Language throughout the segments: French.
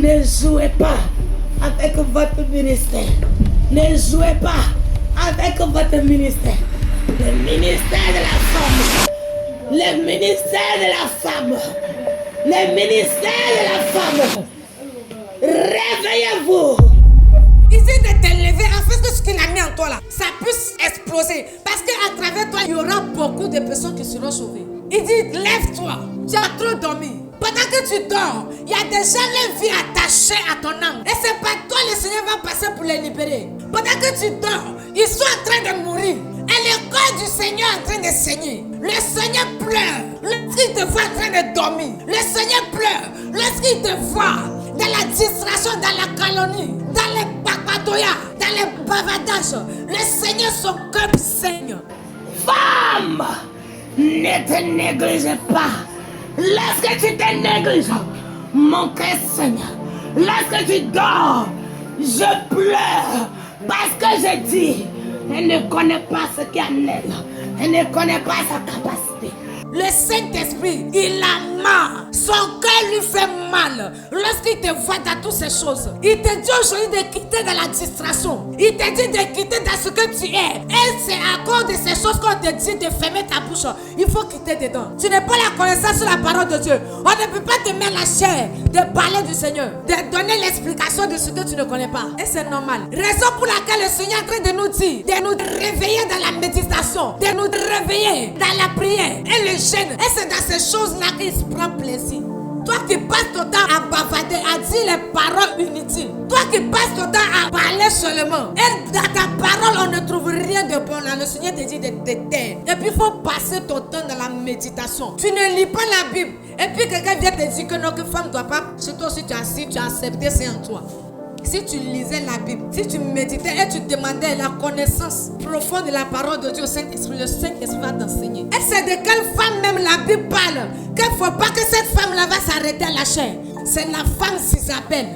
Ne jouez pas avec votre ministère. Ne jouez pas avec votre ministère. Le ministère de la femme. Le ministère de la femme. Le ministère de la femme. Réveillez-vous. Il dit de te lever afin que ce qu'il a mis en toi là, ça puisse exploser. Parce qu'à travers toi, il y aura beaucoup de personnes qui seront sauvées. Il dit, lève-toi. Tu as trop dormi. Pendant que tu dors, il y a déjà les vies attachées à ton âme. Et c'est pas toi, le Seigneur va passer pour les libérer. Pendant que tu dors, ils sont en train de mourir. Et le corps du Seigneur est en train de saigner. Le Seigneur pleure lorsqu'il te voit en train de dormir. Le Seigneur pleure lorsqu'il te voit dans la distraction, dans la calomnie, dans les papatoyas, dans les bavadages. Le Seigneur, son cœur saigne. Femme, ne te néglige pas. Lorsque tu te négliges, mon cœur saigne. Lorsque tu dors, je pleure. Parce que je dis, elle ne connaît pas ce qu'il y a en elle. Elle ne connaît pas sa capacité. Le Saint-Esprit, il a marre. Son cœur lui fait mal. Lorsqu'il te voit dans toutes ces choses, il te dit aujourd'hui de quitter dans la distraction. Il te dit de quitter dans ce que tu es. Et c'est à cause de ces choses qu'on te dit de fermer ta bouche. Il faut quitter dedans. Tu n'as pas la connaissance sur la parole de Dieu. On ne peut pas te mettre la chair de parler du Seigneur, de donner l'explication de ce que tu ne connais pas. Et c'est normal. Raison pour laquelle le Seigneur est en train de nous dire, de nous réveiller dans la méditation, de nous réveiller dans la prière et le jeûne. Et c'est dans ces choses-là qu'il se prend plaisir. Toi qui passes ton temps à bavader, à dire les paroles inutiles. Toi qui passes ton temps à parler seulement. Et dans ta parole, on ne trouve rien de bon. Là, le Seigneur te dit de te taire. Et puis, il faut passer ton temps dans la méditation. Tu ne lis pas la Bible. Et puis, quelqu'un vient te dire que non, que femme ne doit pas. C'est toi aussi, tu as accepté, c'est en toi. Si tu lisais la Bible, si tu méditais et tu demandais la connaissance profonde de la parole de Dieu au Saint-Esprit, le Saint-Esprit va t'enseigner. Et c'est de quelle femme même la Bible parle, qu'il ne faut pas que cette femme-là va s'arrêter à la chair. C'est la femme s'Isabelle.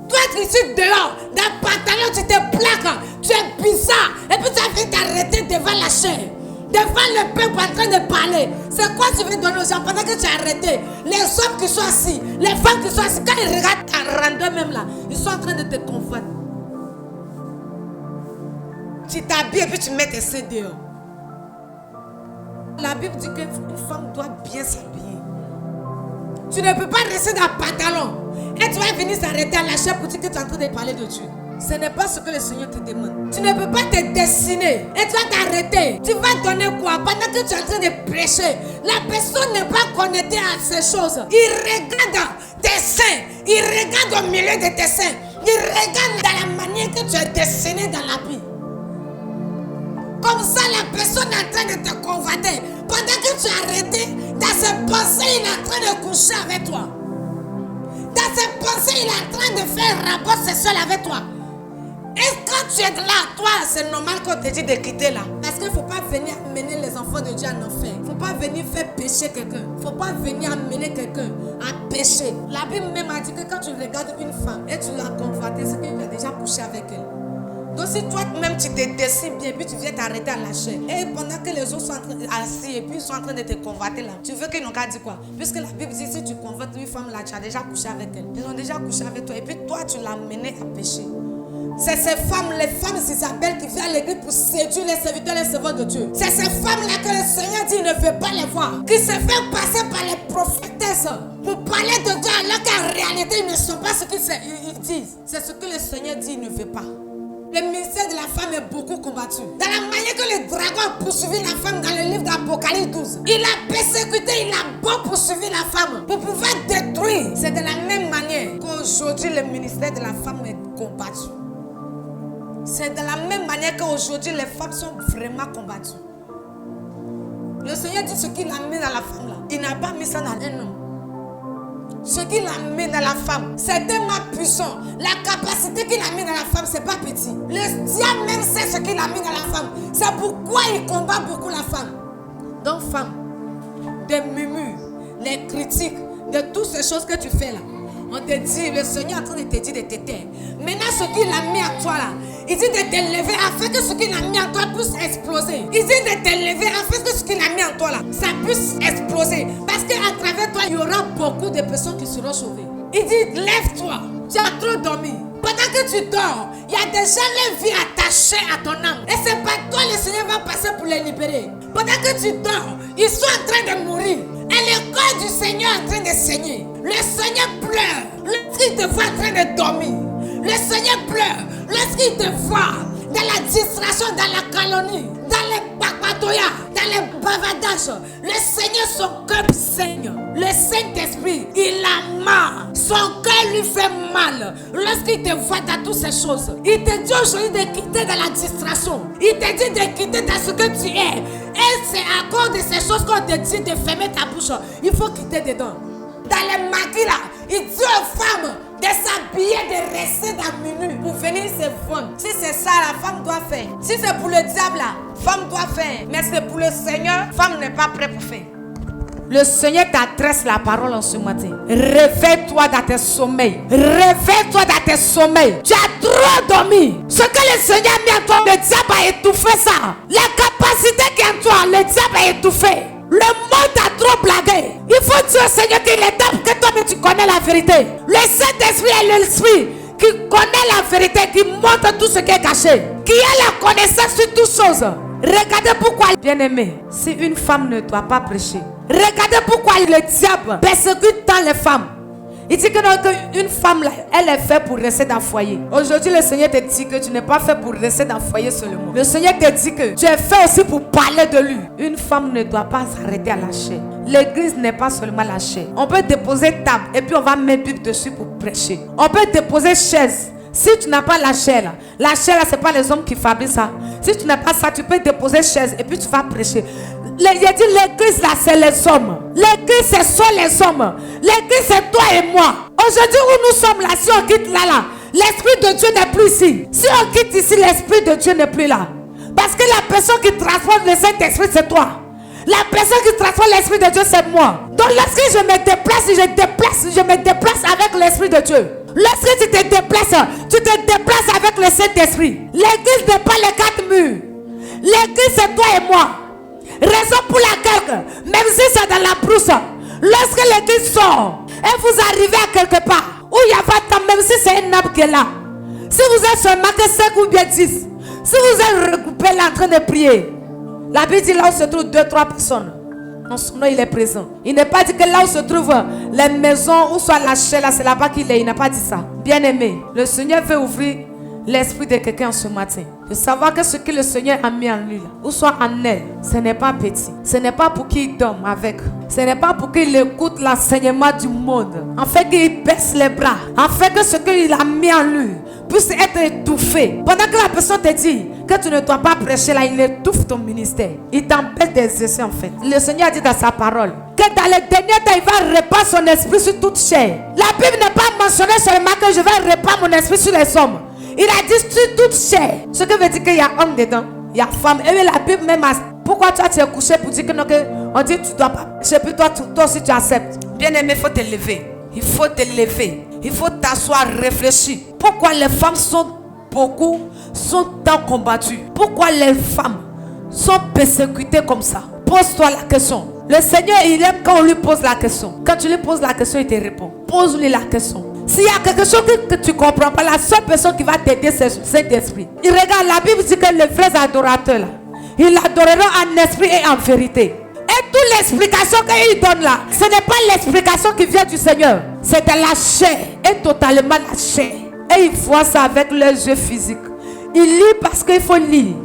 Toi qui es dehors, dans le pantalon, tu te plaques, tu es bizarre, et puis tu as fait t'arrêter devant la chair. Devant le peuple en train de parler. C'est quoi tu veux donner aux gens pendant que tu as arrêté? Les hommes qui sont assis, les femmes qui sont assis, quand ils regardent ta randeur même là, ils sont en train de te convoiter. Tu t'habilles et puis tu mets tes seins dehors. La Bible dit qu'une femme doit bien s'habiller. Tu ne peux pas rester dans le pantalon et tu vas venir s'arrêter à la chair pour dire que tu es en train de parler de Dieu. Ce n'est pas ce que le Seigneur te demande. Tu ne peux pas te dessiner et tu vas t'arrêter. Tu vas donner quoi? Pendant que tu es en train de prêcher, la personne n'est pas connectée à ces choses. Il regarde tes seins, il regarde au milieu de tes seins, il regarde dans la manière que tu es dessiné dans l'habit. Comme ça, la personne est en train de te convoiter. Pendant que tu es arrêté, dans ses pensées, il est en train de coucher avec toi. Dans ses pensées, il est en train de faire un rapport sexuel avec toi. Et quand tu es là, toi, c'est normal qu'on te dit de quitter là. Parce qu'il ne faut pas venir amener les enfants de Dieu en enfer. Il ne faut pas venir faire pécher quelqu'un. Il ne faut pas venir amener quelqu'un à pécher. La Bible même a dit que quand tu regardes une femme et tu l'as convoitée, c'est que tu as déjà couché avec elle. Donc si toi-même tu te dessines bien, puis tu viens t'arrêter à la chair. Et pendant que les autres sont assis et puis ils sont en train de te convoiter là, tu veux qu'ils n'ont qu'à dire quoi? Puisque la Bible dit si tu convoites une femme là, tu as déjà couché avec elle. Ils ont déjà couché avec toi et puis toi tu l'as mené à pécher. C'est ces femmes, les femmes Isabelle qui viennent à l'église pour séduire les serviteurs et les servants de Dieu. C'est ces femmes-là que le Seigneur dit il ne veut pas les voir. Qui se font passer par les prophétesses pour parler de Dieu alors qu'en réalité ils ne sont pas ce qu'ils disent. C'est ce que le Seigneur dit il ne veut pas. Le ministère de la femme est beaucoup combattu. Dans la manière que le dragon a poursuivi la femme dans le livre d'Apocalypse 12. Il a persécuté, il a beau poursuivi la femme pour pouvoir détruire. C'est de la même manière qu'aujourd'hui le ministère de la femme est combattu. C'est de la même manière qu'aujourd'hui les femmes sont vraiment combattues. Le Seigneur dit ce qu'il a mis dans la femme là. Il n'a pas mis ça dans un homme. Ce qu'il a mis dans la femme, c'est tellement puissant. La capacité qu'il a mis dans la femme, c'est pas petit. Le diable même sait ce qu'il a mis dans la femme. C'est pourquoi il combat beaucoup la femme. Donc femme, des murmures, les critiques, de toutes ces choses que tu fais là. On te dit, le Seigneur est en train de te dire de te taire. Maintenant ce qu'il a mis à toi là, il dit de te lever afin que ce qu'il a mis en toi puisse exploser. Il dit de te lever afin que ce qu'il a mis en toi là, ça puisse exploser. Parce qu'à travers toi, il y aura beaucoup de personnes qui seront sauvées. Il dit, lève-toi. Tu as trop dormi. Pendant que tu dors, il y a déjà les vies attachées à ton âme. Et c'est pas toi, le Seigneur va passer pour les libérer. Pendant que tu dors, ils sont en train de mourir. Et le corps du Seigneur est en train de saigner. Le Seigneur pleure lorsqu'il te voit en train de dormir. Le Seigneur pleure lorsqu'il te voit dans la distraction, dans la calomnie, dans les papatoyas, dans les bavardages. Le Seigneur, son cœur saigne. Le Saint-Esprit, il a marre. Son cœur lui fait mal lorsqu'il te voit dans toutes ces choses. Il te dit aujourd'hui de quitter dans la distraction. Il te dit de quitter dans ce que tu es. Et c'est à cause de ces choses qu'on te dit de fermer ta bouche. Il faut quitter dedans. Dans les maquis là, il dit aux femmes de s'habiller, de rester dans minuit pour venir se fondre. Si c'est ça, la femme doit faire. Si c'est pour le diable là, femme doit faire. Mais c'est pour le Seigneur, femme n'est pas prête pour faire. Le Seigneur t'adresse la parole en ce matin. Réveille-toi dans tes sommeils. Réveille-toi dans tes sommeils. Tu as trop dormi. Ce que le Seigneur a mis en toi, le diable a étouffé ça. La capacité qui est en toi, le diable a étouffé. Le monde a trop blagué. Il faut dire au Seigneur qu'il est temps que toi-même tu connais la vérité. Le Saint-Esprit est l'Esprit qui connaît la vérité, qui montre tout ce qui est caché, qui a la connaissance sur toutes choses. Regardez pourquoi, bien-aimé, si une femme ne doit pas prêcher, regardez pourquoi le diable persécute tant les femmes. Il dit que non, qu'une femme, là, elle est faite pour rester dans le foyer. Aujourd'hui, le Seigneur te dit que tu n'es pas fait pour rester dans le foyer seulement. Le Seigneur te dit que tu es fait aussi pour parler de lui. Une femme ne doit pas s'arrêter à la chair. L'église n'est pas seulement la chair. On peut déposer table et puis on va mettre Bible dessus pour prêcher. On peut déposer chaise. Si tu n'as pas la chair, ce n'est pas les hommes qui fabriquent ça. Si tu n'as pas ça, tu peux déposer chaise et puis tu vas prêcher. Il a dit l'église là, c'est les hommes. L'église, ce sont les hommes. L'église, c'est toi et moi. Aujourd'hui où nous sommes là, si on quitte là, l'Esprit de Dieu n'est plus ici. Si on quitte ici, l'Esprit de Dieu n'est plus là. Parce que la personne qui transforme le Saint-Esprit, c'est toi. La personne qui transforme l'Esprit de Dieu, c'est moi. Donc lorsque je me déplace avec l'Esprit de Dieu. Lorsque tu te déplaces avec le Saint-Esprit. L'église n'est pas les quatre murs. L'église, c'est toi et moi. Raison pour laquelle, même si c'est dans la brousse, lorsque l'église sort et vous arrivez à quelque part où il n'y a pas de temps, même si c'est un arbre qui est là, si vous êtes seulement que 5 ou bien 10, si vous êtes regroupés là en train de prier, la Bible dit là où se trouvent 2-3 personnes. En son nom, il est présent. Il n'est pas dit que là où se trouvent les maisons, où soit la chair, là, c'est là-bas qu'il est. Il n'a pas dit ça. Bien aimé, le Seigneur veut ouvrir l'esprit de quelqu'un ce matin. De savoir que ce que le Seigneur a mis en lui, là, ou soit en elle, ce n'est pas petit. Ce n'est pas pour qu'il dorme avec. Ce n'est pas pour qu'il écoute l'enseignement du monde. En fait qu'il baisse les bras. En fait que ce qu'il a mis en lui puisse être étouffé. Pendant que la personne te dit que tu ne dois pas prêcher là, il étouffe ton ministère. Il t'empêche d'exercer en fait. Le Seigneur a dit dans sa parole que dans les derniers temps, il va répandre son esprit sur toute chair. La Bible n'est pas mentionnée seulement que je vais répandre mon esprit sur les hommes. Il a dit sur toute chair. Ce qui veut dire qu'il y a homme dedans, il y a femme. Et la Bible même a... Pourquoi toi tu es couché pour dire que non, on dit que tu dois pas prêcher, puis toi aussi tu acceptes. Bien aimé, il faut te lever. Il faut te lever. Il faut t'asseoir, réfléchir. Pourquoi les femmes sont tant combattues? Pourquoi les femmes sont persécutées comme ça? Pose-toi la question. Le Seigneur, il aime quand on lui pose la question. Quand tu lui poses la question, il te répond. Pose-lui la question. S'il y a quelque chose que tu ne comprends pas, la seule personne qui va t'aider, c'est le Saint-Esprit. Il regarde, la Bible dit que les vrais adorateurs, là, ils l'adoreront en esprit et en vérité. Et toute l'explication qu'il donne là, ce n'est pas l'explication qui vient du Seigneur. C'est de la chair, et totalement la chair. Et ils voient ça avec leurs yeux physiques. Ils lisent parce qu'il faut lire.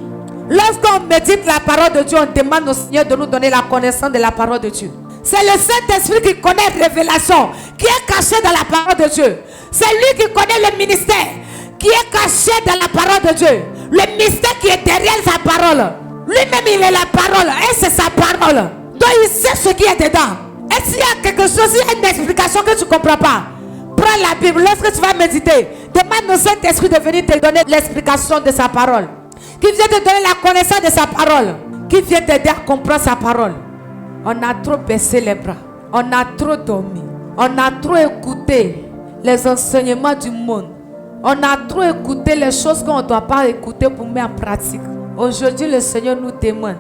Lorsqu'on médite la parole de Dieu, on demande au Seigneur de nous donner la connaissance de la parole de Dieu. C'est le Saint-Esprit qui connaît la révélation, qui est caché dans la parole de Dieu. C'est lui qui connaît le ministère, qui est caché dans la parole de Dieu. Le mystère qui est derrière sa parole. Lui-même, il est la parole, et c'est sa parole. Donc, il sait ce qui est dedans. Et s'il y a quelque chose, s'il y a une explication que tu ne comprends pas, prends la Bible. Lorsque tu vas méditer, demande au Saint-Esprit de venir te donner l'explication de sa parole. Qui vient te donner la connaissance de sa parole. Qui vient t'aider à comprendre sa parole. On a trop baissé les bras. On a trop dormi. On a trop écouté les enseignements du monde. On a trop écouté les choses qu'on ne doit pas écouter pour mettre en pratique. Aujourd'hui, le Seigneur nous demande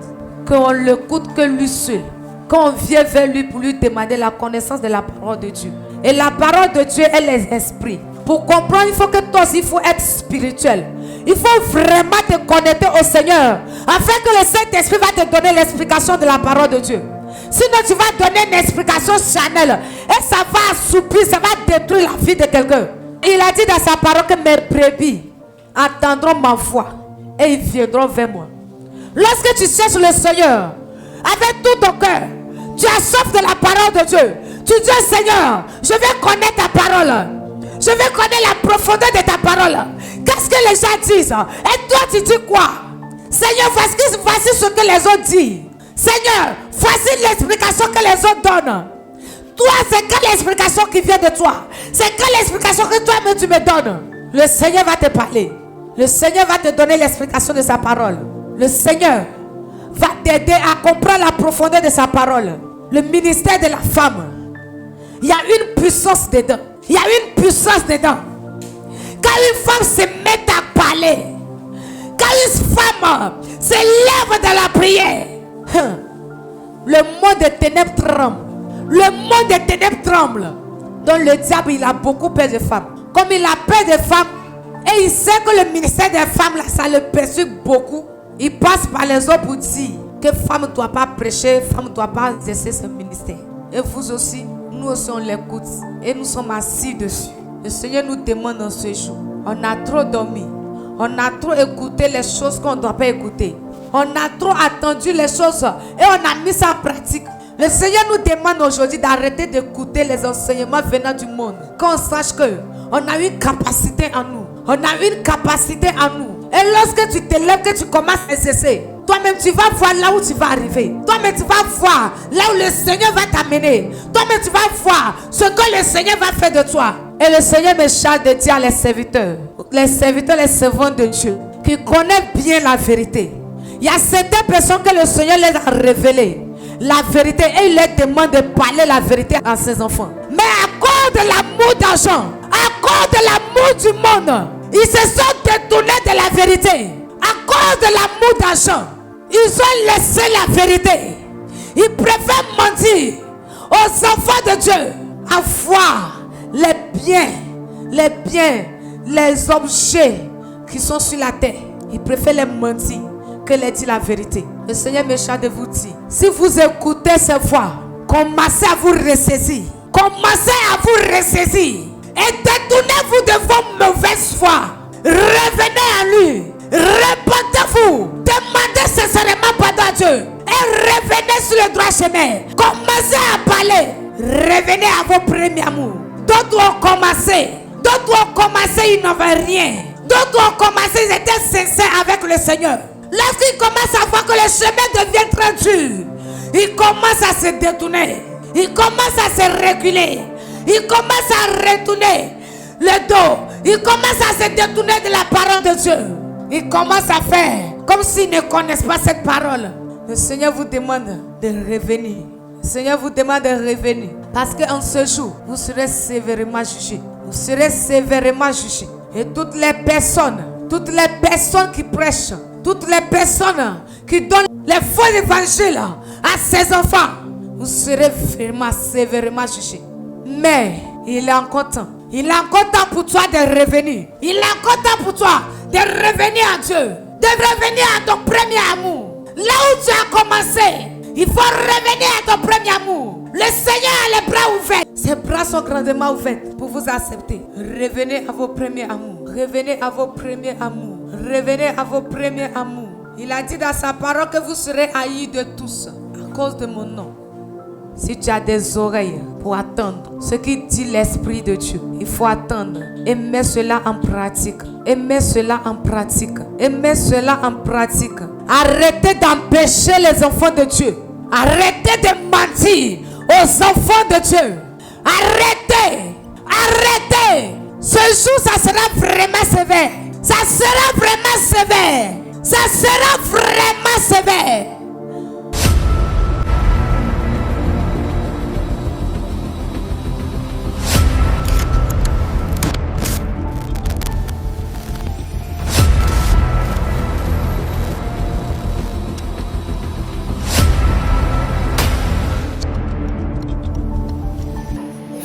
qu'on l'écoute que lui seul. Qu'on vient vers lui pour lui demander la connaissance de la parole de Dieu. Et la parole de Dieu est l'esprit. Pour comprendre, il faut que toi aussi, il faut être spirituel. Il faut vraiment te connecter au Seigneur, afin que le Saint-Esprit va te donner l'explication de la parole de Dieu. Sinon, tu vas donner une explication charnelle et ça va assoupir, ça va détruire la vie de quelqu'un. Il a dit dans sa parole que mes brebis attendront ma voix et ils viendront vers moi. Lorsque tu cherches le Seigneur avec tout ton cœur, tu as soif de la parole de Dieu. Tu dis, Seigneur, je vais connaître ta parole. Je vais connaître la profondeur de ta parole. Qu'est-ce que les gens disent? Et toi, tu dis quoi? Seigneur, voici ce que les autres disent. Seigneur, voici l'explication que les autres donnent. Toi, c'est quelle explication qui vient de toi? C'est quelle explication que toi-même tu me donnes? Le Seigneur va te parler. Le Seigneur va te donner l'explication de sa parole. Le Seigneur va t'aider à comprendre la profondeur de sa parole. Le ministère de la femme, il y a une puissance dedans. Il y a une puissance dedans. Quand une femme se met à parler, quand une femme se lève dans la prière, le monde des ténèbres tremble. Le monde des ténèbres tremble. Donc le diable, il a beaucoup peur des femmes. Comme il a peur des femmes, et il sait que le ministère des femmes, là, ça le perturbe beaucoup. Il passe par les autres pour dire que femme ne doit pas prêcher, femme ne doit pas exercer ce ministère. Et vous aussi, nous aussi on l'écoute. Et nous sommes assis dessus. Le Seigneur nous demande en ce jour. On a trop dormi. On a trop écouté les choses qu'on ne doit pas écouter. On a trop attendu les choses et on a mis ça en pratique. Le Seigneur nous demande aujourd'hui d'arrêter d'écouter les enseignements venant du monde. Qu'on sache qu'on a une capacité en nous. On a une capacité en nous. Et lorsque tu te lèves, que tu commences à exercer, toi-même tu vas voir là où tu vas arriver. Toi-même tu vas voir là où le Seigneur va t'amener. Toi-même tu vas voir ce que le Seigneur va faire de toi. Et le Seigneur me charge de dire à les serviteurs, les servants de Dieu, qui connaissent bien la vérité. Il y a certaines personnes que le Seigneur les a révélées la vérité et il leur demande de parler la vérité à ses enfants. Mais à cause de l'amour d'argent, à cause de l'amour du monde, ils se sont détournés de la vérité. À cause de l'amour d'argent, ils ont laissé la vérité. Ils préfèrent mentir aux enfants de Dieu, avoir les biens, les objets qui sont sur la terre. Ils préfèrent les mentir que les dire la vérité. Le Seigneur me charge de vous dire, si vous écoutez ces voix, commencez à vous ressaisir. Commencez à vous ressaisir. Et détournez-vous de vos mauvaises voies. Revenez à lui. Répentez-vous. Demandez sincèrement pardon à Dieu. Et revenez sur le droit chemin. Commencez à parler. Revenez à vos premiers amours. D'autres ont commencé. D'autres ont commencé, ils n'avaient rien. D'autres ont commencé, ils étaient sincères avec le Seigneur. Lorsqu'ils commencent à voir que le chemin devient très dur, ils commencent à se détourner. Ils commencent à se reculer. Ils commencent à retourner le dos. Ils commencent à se détourner de la parole de Dieu. Ils commencent à faire comme s'ils ne connaissent pas cette parole. Le Seigneur vous demande de revenir. Le Seigneur vous demande de revenir. Parce qu'en ce jour, vous serez sévèrement jugés. Vous serez sévèrement jugés. Et toutes les personnes qui prêchent, toutes les personnes qui donnent les faux évangiles à ses enfants, vous serez vraiment sévèrement jugés. Mais il est encore temps. Il est encore temps pour toi de revenir. Il est encore temps pour toi de revenir à Dieu. De revenir à ton premier amour. Là où tu as commencé, il faut revenir à ton premier amour. Le Seigneur a les bras ouverts. Ses bras sont grandement ouverts pour vous accepter. Revenez à vos premiers amours. Revenez à vos premiers amours. Revenez à vos premiers amours. Il a dit dans sa parole que vous serez haïs de tous à cause de mon nom. Si tu as des oreilles pour attendre ce qui dit l'Esprit de Dieu, il faut attendre et mettre cela en pratique. Et mettre cela en pratique. Et mettre cela en pratique. Arrêtez d'empêcher les enfants de Dieu. Arrêtez de mentir aux enfants de Dieu. Arrêtez. Arrêtez. Ce jour, ça sera vraiment sévère. Ça sera vraiment sévère. Ça sera vraiment sévère.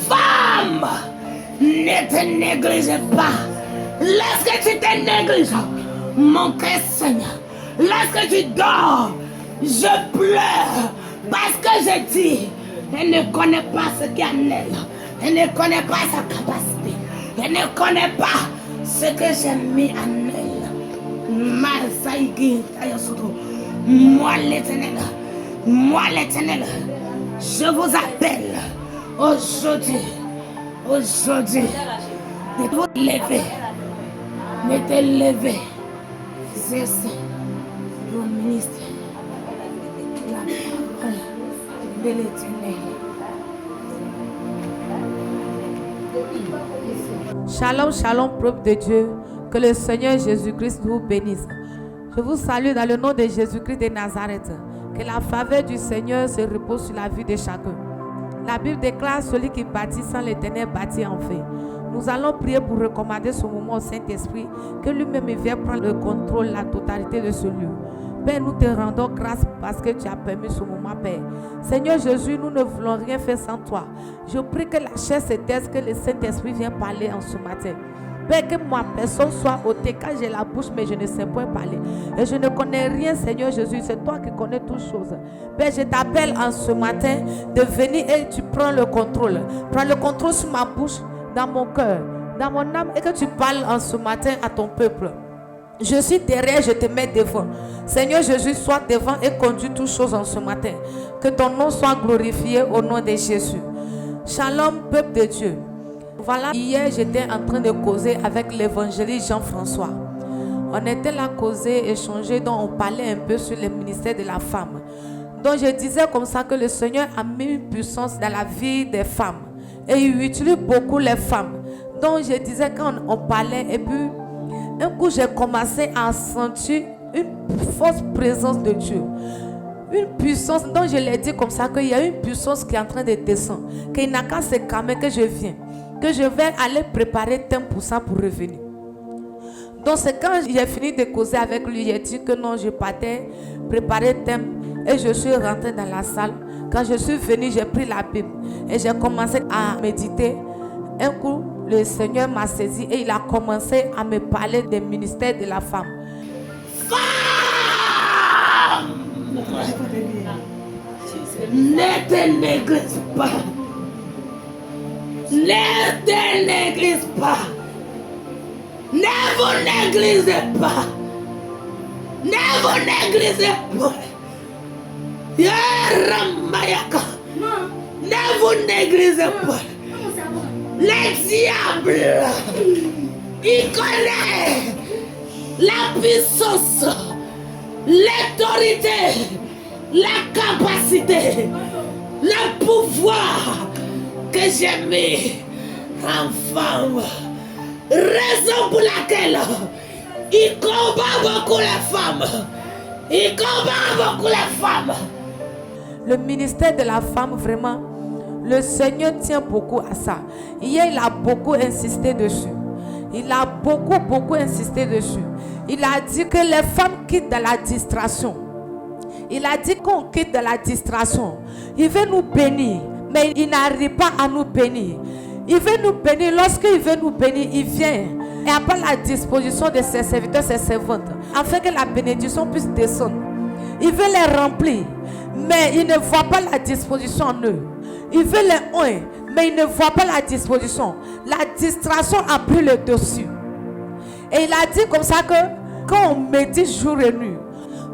Femme, Ne te néglige pas. Lorsque tu te négliges, mon cœur saigne. Lorsque tu dors, je pleure. Parce que je dis, elle ne connaît pas ce qu'il y a en elle. Elle ne connaît pas sa capacité. Elle ne connaît pas ce que j'ai mis en elle. Moi l'Éternel, je vous appelle aujourd'hui de vous lever, de te lever. C'est ça, le ministère, la parole de l'Éternel. Shalom, shalom, peuple de Dieu. Que le Seigneur Jésus-Christ vous bénisse. Je vous salue dans le nom de Jésus-Christ de Nazareth. Que la faveur du Seigneur se repose sur la vie de chacun. La Bible déclare: celui qui bâtit sans l'Éternel bâtit en fait. Nous allons prier pour recommander ce moment au Saint-Esprit, que lui-même vienne prendre le contrôle, la totalité de ce lieu. Père, nous te rendons grâce parce que tu as permis ce moment, Père. Seigneur Jésus, nous ne voulons rien faire sans toi. Je prie que la chair se taise, que le Saint-Esprit vienne parler en ce matin. Père, que ma personne soit ôtée, car j'ai la bouche, mais je ne sais point parler. Et je ne connais rien, Seigneur Jésus, c'est toi qui connais toutes choses. Père, je t'appelle en ce matin de venir et tu prends le contrôle. Prends le contrôle sur ma bouche, dans mon cœur, dans mon âme, et que tu parles en ce matin à ton peuple. Je suis derrière, je te mets devant. Seigneur Jésus, sois devant et conduis toutes choses en ce matin. Que ton nom soit glorifié au nom de Jésus. Shalom, peuple de Dieu. Voilà, hier j'étais en train de causer avec l'évangéliste Jean-François. On était là causer, échanger, donc on parlait un peu sur le ministère de la femme. Donc je disais comme ça que le Seigneur a mis une puissance dans la vie des femmes. Et il utilise beaucoup les femmes. Donc je disais quand on parlait et puis un coup j'ai commencé à sentir une forte présence de Dieu. Une puissance, donc je l'ai dit comme ça qu'il y a une puissance qui est en train de descendre. Qu'il n'a qu'à se calmer que je viens. Que je vais aller préparer thème pour ça pour revenir. Donc c'est quand j'ai fini de causer avec lui, j'ai dit que non, je partais préparer thème et je suis rentrée dans la salle. Quand je suis venue, j'ai pris la Bible et j'ai commencé à méditer. Un coup, le Seigneur m'a saisi et il a commencé à me parler des ministères de la femme. Femme! Ne te néglige pas. Ne te néglige pas. Ne vous négligez pas. Ne vous négligez pas. Yaramayaka. Ne vous négligez pas. Le diable, il connaît la puissance, l'autorité, la capacité, le pouvoir que j'ai mis en femme. Raison pour laquelle il combat beaucoup les femmes. Il combat beaucoup les femmes. Le ministère de la femme, vraiment, le Seigneur tient beaucoup à ça. Hier, il a beaucoup insisté dessus. Il a beaucoup insisté dessus. Il a dit que les femmes quittent de la distraction. Il a dit qu'on quitte de la distraction. Il veut nous bénir, mais il n'arrive pas à nous bénir. Il veut nous bénir. Lorsqu'il veut nous bénir, il vient et à la disposition de ses serviteurs, ses servantes, afin que la bénédiction puisse descendre. Il veut les remplir, mais il ne voit pas la disposition en eux. Il veut les oindre, mais il ne voit pas la disposition. La distraction a pris le dessus. Et il a dit comme ça que quand on médite jour et nuit,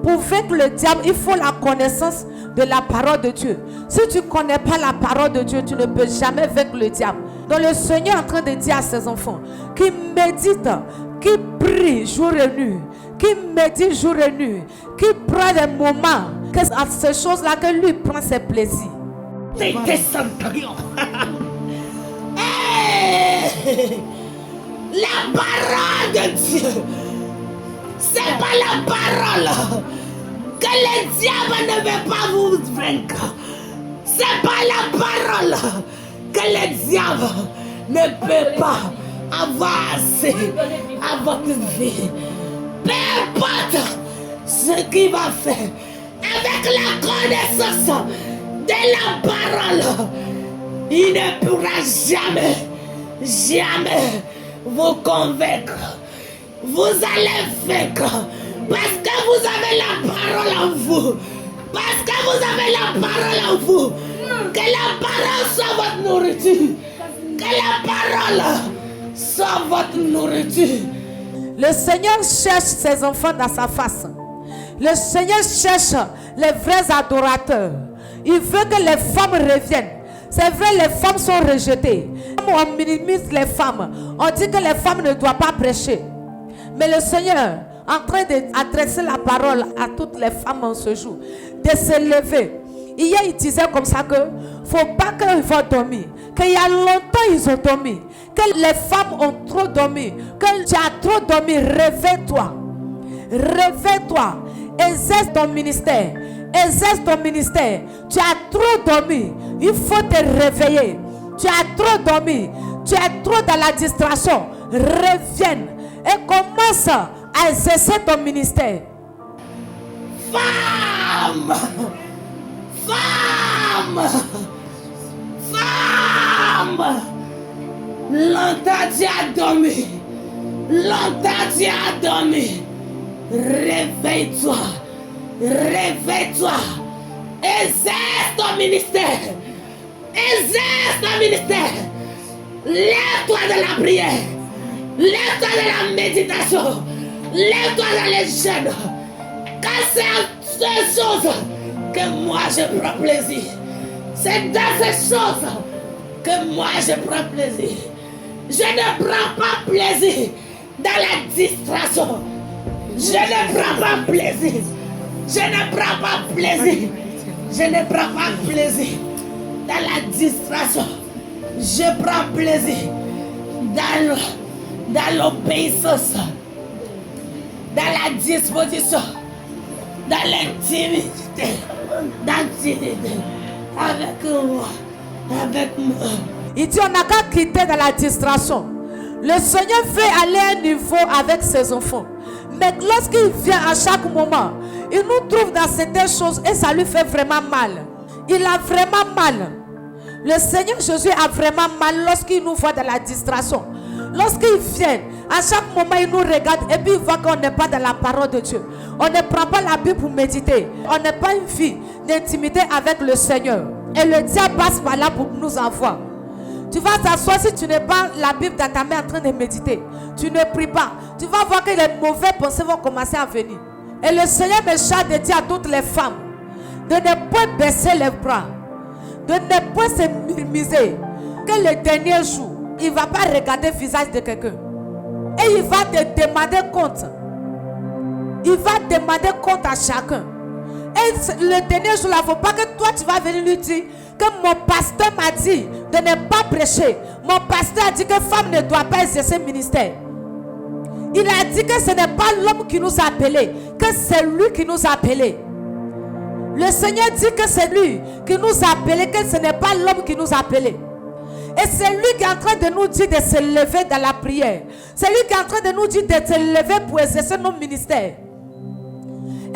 pour vaincre le diable, il faut la connaissance de la parole de Dieu. Si tu ne connais pas la parole de Dieu, tu ne peux jamais vaincre le diable. Donc le Seigneur est en train de dire à ses enfants qui méditent, qui prient jour et nuit, qui méditent jour et nuit, qui prend des moments, que c'est à ces choses-là que lui prend ses plaisirs. Hey! La parole de Dieu, c'est pas la parole que le diable ne veut pas vous vaincre. C'est pas la parole que le diable ne peut pas avoir assez à votre vie. Peu importe ce qu'il va faire avec la connaissance de la parole, il ne pourra jamais jamais vous convaincre. Vous allez vaincre parce que vous avez la parole en vous. Parce que vous avez la parole en vous. Que la parole soit votre nourriture. Que la parole soit votre nourriture. Le Seigneur cherche ses enfants dans sa face. Le Seigneur cherche les vrais adorateurs. Il veut que les femmes reviennent. C'est vrai, les femmes sont rejetées. On minimise les femmes. On dit que les femmes ne doivent pas prêcher. Mais le Seigneur, en train d'adresser la parole à toutes les femmes en ce jour, de se lever. Hier, il disait comme ça que faut pas qu'ils vont dormir. Qu'il y a longtemps, ils ont dormi. Que les femmes ont trop dormi. Que tu as trop dormi. Réveille-toi. Réveille-toi. Exerce ton ministère. Exerce ton ministère. Tu as trop dormi. Il faut te réveiller. Tu as trop dormi. Tu es trop dans la distraction. Reviens et commence à exercer ton ministère. Femme! Femme! Femme! Longtemps tu as dormi. Longtemps tu as dormi. Réveille-toi. Réveille-toi. Exerce ton ministère. Exerce ton ministère. Lève-toi de la prière. Lève-toi de la méditation. Lève-toi dans les jeûnes. Car c'est ces choses que moi je prends plaisir. C'est dans ces choses que moi je prends plaisir. Je ne prends pas plaisir dans la distraction. Je ne prends pas plaisir. Je ne prends pas plaisir. Je ne prends pas plaisir dans la distraction. Je prends plaisir dans l'obéissance, dans la disposition, dans l'intimité, avec moi, avec moi. Il dit on n'a qu'à quitter dans la distraction. Le Seigneur veut aller à un niveau avec ses enfants. Mais lorsqu'il vient à chaque moment, il nous trouve dans certaines choses et ça lui fait vraiment mal. Il a vraiment mal. Le Seigneur Jésus a vraiment mal lorsqu'il nous voit dans la distraction. Lorsqu'il vient, à chaque moment il nous regarde et puis il voit qu'on n'est pas dans la parole de Dieu. On ne prend pas la Bible pour méditer. On n'est pas une vie d'intimité avec le Seigneur. Et le diable passe par là pour nous avoir. Tu vas t'asseoir si tu n'as pas la Bible dans ta main en train de méditer. Tu ne pries pas. Tu vas voir que les mauvaises pensées vont commencer à venir. Et le Seigneur me charge de dire à toutes les femmes de ne pas baisser les bras, de ne pas se minimiser. Que le dernier jour, il ne va pas regarder le visage de quelqu'un. Et il va te demander compte. Il va demander compte à chacun. Et le dernier jour, il ne faut pas que toi, tu vas venir lui dire que mon pasteur m'a dit de ne pas prêcher. Mon pasteur a dit que femme ne doit pas exercer le ministère. Il a dit que ce n'est pas l'homme qui nous a appelés, que c'est lui qui nous a appelés. Le Seigneur dit que c'est lui qui nous a appelés, que ce n'est pas l'homme qui nous a appelés. Et c'est lui qui est en train de nous dire de se lever dans la prière. C'est lui qui est en train de nous dire de se lever pour exercer nos ministères.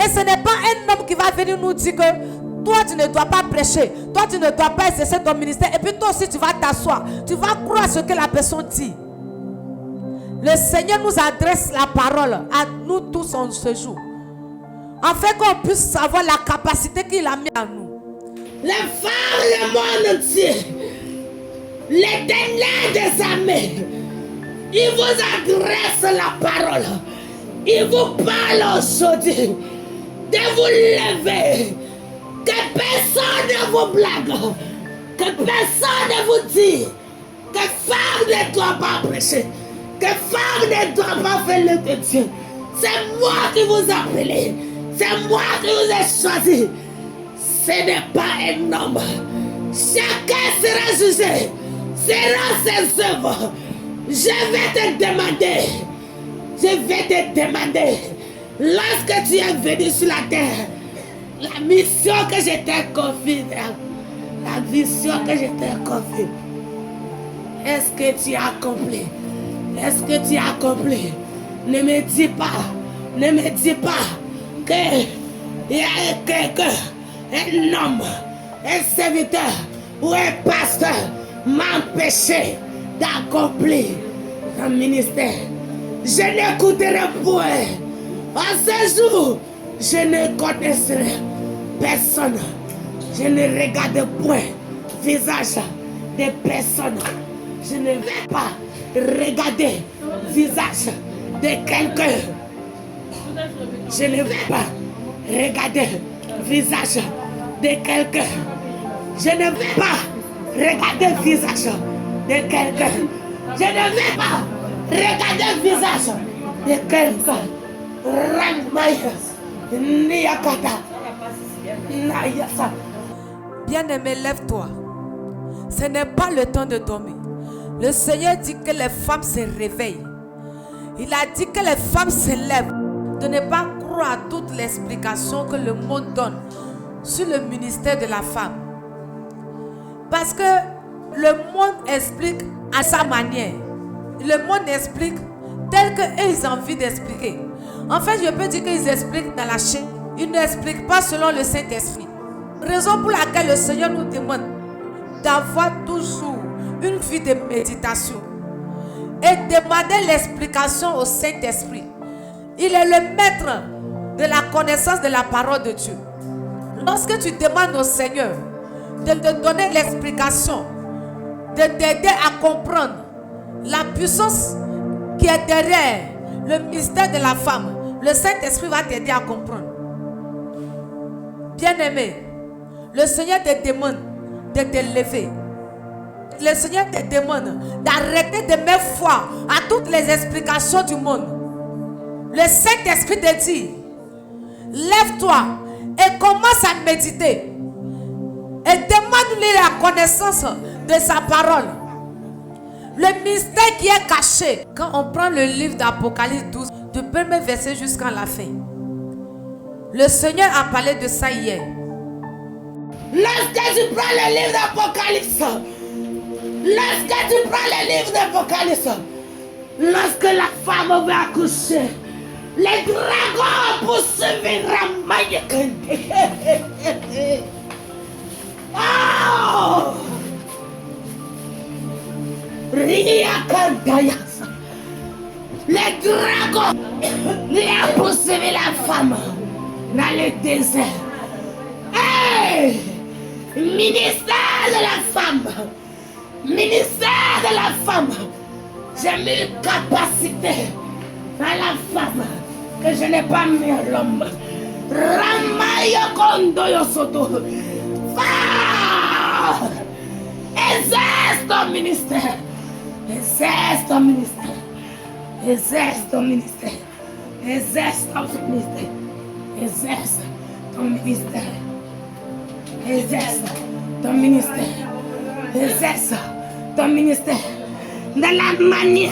Et ce n'est pas un homme qui va venir nous dire que toi tu ne dois pas prêcher, toi tu ne dois pas exercer ton ministère. Et puis toi aussi tu vas t'asseoir, tu vas croire ce que la personne dit. Le Seigneur nous adresse la parole à nous tous en ce jour, afin qu'on puisse savoir la capacité qu'il a mis en nous. Les femmes du monde entier, les derniers des armées, ils vous adressent la parole. Ils vous parlent aujourd'hui de vous lever. Que personne ne vous blague. Que personne ne vous dise que femme ne doit pas prêcher. Que femme ne doit pas faire le de Dieu. C'est moi qui vous appelle. C'est moi qui vous ai choisi. Ce n'est pas un homme. Chacun sera jugé selon ses œuvres. Je vais te demander. Je vais te demander. Lorsque tu es venu sur la terre, la mission que je t'ai confiée, la mission que je t'ai confiée, est-ce que tu as accompli? Est-ce que tu as accompli? Ne me dis pas qu'il y a quelqu'un, un homme, un serviteur ou un pasteur m'a empêché d'accomplir ton ministère. Je n'écouterai point. En ce jour, je ne connaîtrai personne. Je ne regarde point le visage des personnes. Je ne vais pas regarder le visage de quelqu'un. Je ne vais pas regarder le visage de quelqu'un. Je ne vais pas regarder le visage de quelqu'un. Je ne vais pas regarder le visage de quelqu'un. Ramaya, Niakata, Nayasa. Bien-aimé, lève-toi. Ce n'est pas le temps de dormir. Le Seigneur dit que les femmes se réveillent. Il a dit que les femmes se lèvent. De ne pas croire à toutes les explications que le monde donne sur le ministère de la femme. Parce que le monde explique à sa manière. Le monde explique tel qu'ils ont envie d'expliquer. En fait, je peux dire qu'ils expliquent dans la chair. Ils n'expliquent pas selon le Saint-Esprit. Raison pour laquelle le Seigneur nous demande d'avoir toujours une vie de méditation et demander l'explication au Saint-Esprit. Il est le maître de la connaissance de la parole de Dieu. Lorsque tu demandes au Seigneur de te donner l'explication, de t'aider à comprendre la puissance qui est derrière le mystère de la femme, le Saint-Esprit va t'aider à comprendre. Bien-aimé, le Seigneur te demande de te lever. Le Seigneur te demande d'arrêter de mettre foi à toutes les explications du monde. Le Saint-Esprit te dit, lève-toi et commence à méditer. Et demande-lui la connaissance de sa parole. Le mystère qui est caché. Quand on prend le livre d'Apocalypse 12, du premier verset jusqu'à la fin. Le Seigneur a parlé de ça hier. Lorsque tu prends le livre d'Apocalypse, lorsque la femme va accoucher, les dragons poursuivent Ramaya. Oh! Les dragons ont poursuivi la femme dans le désert. Hey! Ministère de la femme, ministère de la femme, j'ai mis une capacité dans la femme que je n'ai pas mis à l'homme. Ramaya Kondoyo Soto. Exerce ton ministère. Exerce ton ministère. Exerce ton ministère. Exerce ton ministère. Exerce ton ministère. Exerce ton ministère. Exerce ton ministère. De la manière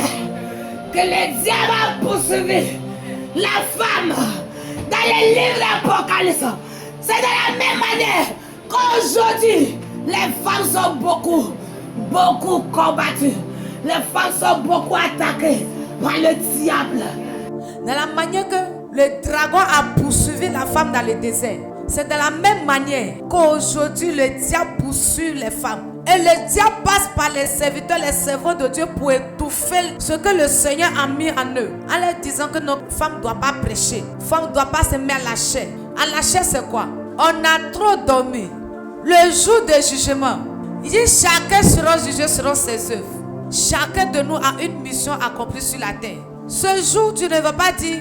que le diable a poursuivi la femme dans les livres d'Apocalypse. C'est de la même manière qu'aujourd'hui, les femmes sont beaucoup combattues. Les femmes sont beaucoup attaquées par le diable. De la manière que le dragon a poursuivi la femme dans le désert, c'est de la même manière qu'aujourd'hui le diable poursuit les femmes. Et le diable passe par les serviteurs, les servants de Dieu pour étouffer ce que le Seigneur a mis en eux. En leur disant que nos femmes ne doivent pas prêcher. Les femmes ne doivent pas se mettre à la chair. À la chair, c'est quoi? On a trop dormi. Le jour du jugement, il dit chacun sera jugé selon ses œuvres. Chacun de nous a une mission accomplie sur la terre. Ce jour, tu ne veux pas dire,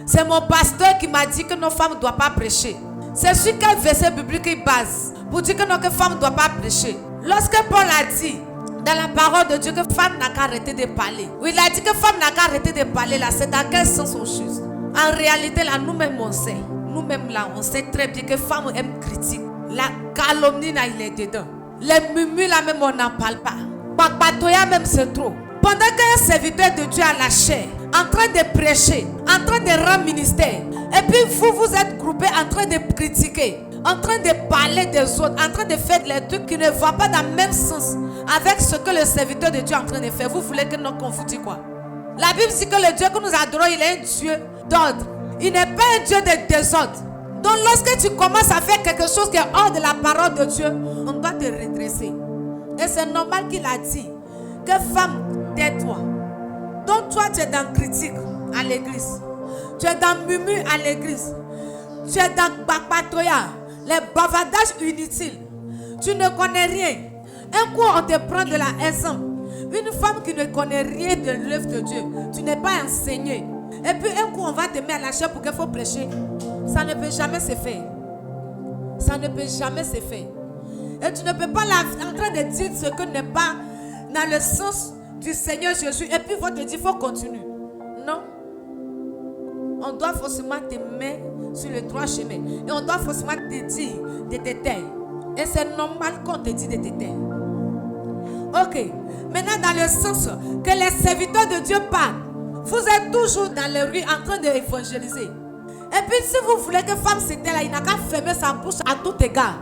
c'est mon pasteur qui m'a dit que nos femmes ne doivent pas prêcher. C'est sur quel verset biblique il base pour dire que nos femmes ne doivent pas prêcher? Lorsque Paul a dit dans la parole de Dieu que femme n'a qu'à arrêter de parler. Oui, il a dit que femme n'a qu'à arrêter de parler là. C'est dans quel sens on chose? En réalité là, nous-mêmes on sait. Nous-mêmes là, on sait très bien que femme aime critique. La calomnie là, il est dedans. Les murmures là même, on n'en parle pas. Papatoya même c'est trop. Pendant qu'un serviteur de Dieu a la chair, en train de prêcher, en train de rendre ministère, et puis vous êtes groupés en train de critiquer, en train de parler des autres, en train de faire les trucs qui ne vont pas dans le même sens avec ce que le serviteur de Dieu est en train de faire. Vous voulez que nous vous dit quoi? La Bible dit que le Dieu que nous adorons, il est un Dieu d'ordre. Il n'est pas un Dieu de désordre. Donc lorsque tu commences à faire quelque chose qui est hors de la parole de Dieu, on doit te redresser. Et c'est normal qu'il a dit que femme, tais-toi. Donc toi, tu es dans critique à l'église. Tu es dans murmure à l'église. Tu es dans bakbatoya, les bavardages inutiles. Tu ne connais rien. Un coup, on te prend de la exemple. Une femme qui ne connaît rien de l'œuvre de Dieu, tu n'es pas enseigné. Et puis un coup, on va te mettre à la chair pour qu'il faut prêcher. Ça ne peut jamais se faire. Ça ne peut jamais se faire. Et tu ne peux pas en train de dire ce que n'est pas dans le sens du Seigneur Jésus. Et puis il faut te dire, il faut continuer. Non. On doit forcément te mettre sur le droit chemin. Et on doit forcément te dire de te taire. Et c'est normal qu'on te dise de te taire. Ok. Maintenant, dans le sens que les serviteurs de Dieu parlent, vous êtes toujours dans les rues en train d'évangéliser. Et puis, si vous voulez que femme se taire là, il n'a qu'à fermer sa bouche à tout égard.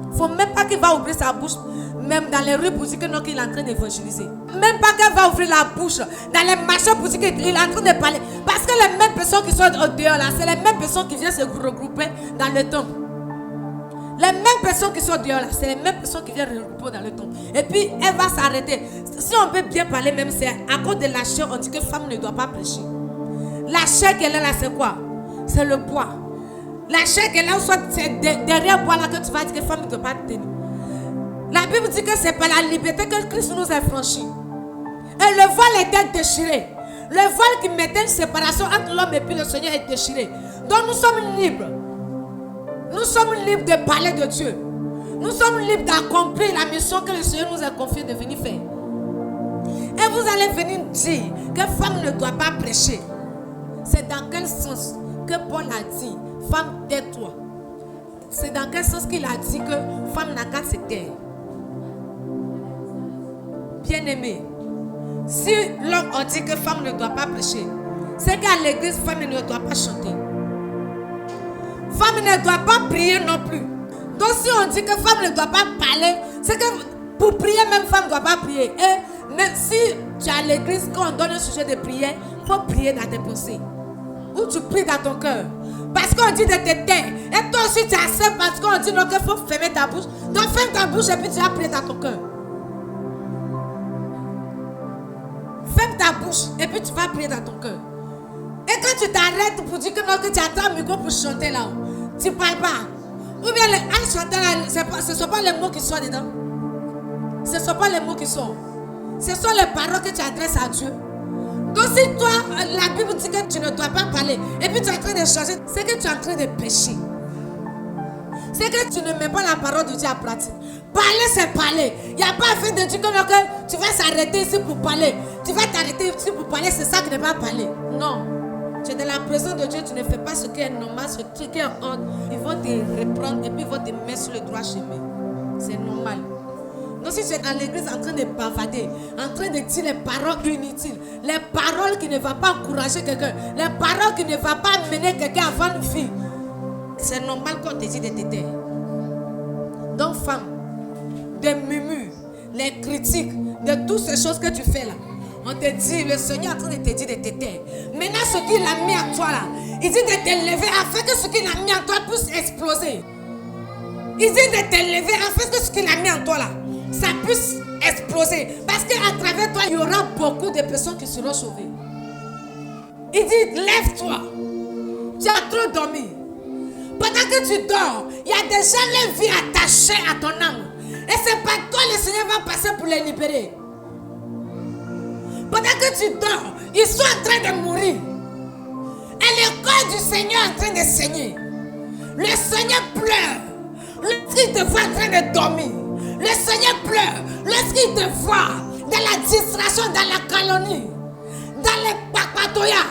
Il ne faut même pas qu'il va ouvrir sa bouche, même dans les rues pour dire que non, qu'il est en train d'évangéliser. Même pas qu'elle va ouvrir la bouche dans les marchés pour dire qu'il est en train de parler. Parce que les mêmes personnes qui sont au dehors là, c'est les mêmes personnes qui viennent se regrouper dans le temple. Les mêmes personnes qui sont dehors là, c'est les mêmes personnes qui viennent se regrouper dans le temple. Et puis, elle va s'arrêter. Si on peut bien parler, même c'est à cause de la chair, on dit que femme ne doit pas prêcher. La chair qu'elle est là, c'est quoi? C'est le bois. La chair qu'elle a, soit c'est derrière le bois là que tu vas dire que femme ne doit pas tenir. La Bible dit que c'est par la liberté que Christ nous a franchi. Et le voile était déchiré. Le voile qui mettait une séparation entre l'homme et puis le Seigneur est déchiré. Donc nous sommes libres. Nous sommes libres de parler de Dieu. Nous sommes libres d'accomplir la mission que le Seigneur nous a confiée de venir faire. Et vous allez venir dire que femme ne doit pas prêcher. C'est dans quel sens que Paul a dit, femme tais-toi? C'est dans quel sens qu'il a dit que femme n'a qu'à se taire? Bien-aimé, si l'homme a dit que femme ne doit pas prêcher, c'est qu'à l'église, femme ne doit pas chanter. Femme ne doit pas prier non plus. Donc si on dit que femme ne doit pas parler, c'est que pour prier, même femme ne doit pas prier. Et même si tu es à l'église, quand on donne un sujet de prière, il faut prier dans tes pensées. Ou tu pries dans ton cœur. Parce qu'on dit de te taire. Et toi aussi tu acceptes parce qu'on dit non, qu'il faut fermer ta bouche. Donc ferme ta bouche et puis tu vas prier dans ton cœur. Ferme ta bouche et puis tu vas prier dans ton cœur. Et quand tu t'arrêtes pour dire que non, que tu attends un micro pour chanter là, tu ne parles pas. Ou bien en chantant là, ce ne sont pas les mots qui sont dedans. Ce ne sont pas les mots qui sont. Ce sont les paroles que tu adresses à Dieu. Donc si toi, la Bible dit que tu ne dois pas parler, et puis tu es en train de changer, c'est que tu es en train de pécher. C'est que tu ne mets pas la parole de Dieu en pratique. Parler, c'est parler. Il n'y a pas fait de dire que tu vas s'arrêter ici pour parler. Tu vas t'arrêter ici pour parler, c'est ça qui n'est pas parler. Non. Tu es dans la présence de Dieu, tu ne fais pas ce qui est normal, ce qui est en ordre. Ils vont te reprendre et puis ils vont te mettre sur le droit chemin. C'est normal. Donc si tu es dans l'église en train de bavader, en train de dire les paroles inutiles, les paroles qui ne vont pas encourager quelqu'un, les paroles qui ne vont pas mener quelqu'un avant une vie, c'est normal qu'on te dise de te taire. Donc femme, des murmures, les critiques, de toutes ces choses que tu fais là, on te dit, le Seigneur est en train de te dire de te taire. Maintenant ce qu'il a mis en toi là, il dit de te lever afin que ce qu'il a mis en toi puisse exploser. Il dit de te lever afin que ce qu'il a mis en toi là, ça puisse exploser. Parce qu'à travers toi, il y aura beaucoup de personnes qui seront sauvées. Il dit, lève-toi. Tu as trop dormi. Pendant que tu dors, il y a déjà les vies attachées à ton âme. Et c'est par toi le Seigneur va passer pour les libérer. Pendant que tu dors, ils sont en train de mourir. Et le corps du Seigneur est en train de saigner. Le Seigneur pleure lorsqu'il te voit en train de dormir. Le Seigneur pleure lorsqu'il te voit dans la distraction, dans la calomnie, dans les papatoyas,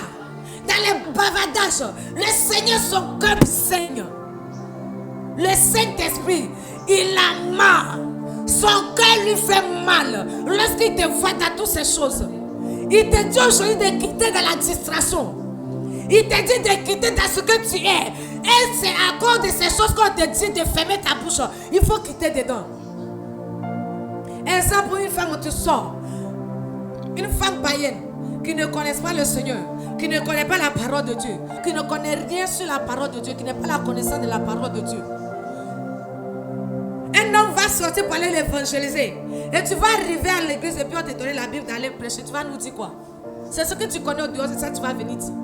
dans les bavardages. Le Seigneur, son cœur saigne. Le Saint-Esprit, il a marre. Son cœur lui fait mal lorsqu'il te voit dans toutes ces choses. Il te dit aujourd'hui de quitter dans la distraction. Il te dit de quitter dans ce que tu es. Et c'est à cause de ces choses qu'on te dit de fermer ta bouche. Il faut quitter dedans. Exemple pour une femme où tu sors. Une femme païenne qui ne connaît pas le Seigneur, qui ne connaît pas la parole de Dieu, qui ne connaît rien sur la parole de Dieu, qui n'a pas la connaissance de la parole de Dieu. Un homme va vas sortir pour aller l'évangéliser. Et tu vas arriver à l'église et puis on te donne la Bible d'aller prêcher. Tu vas nous dire quoi? C'est ce que tu connais au dehors, c'est ça que tu vas venir dire.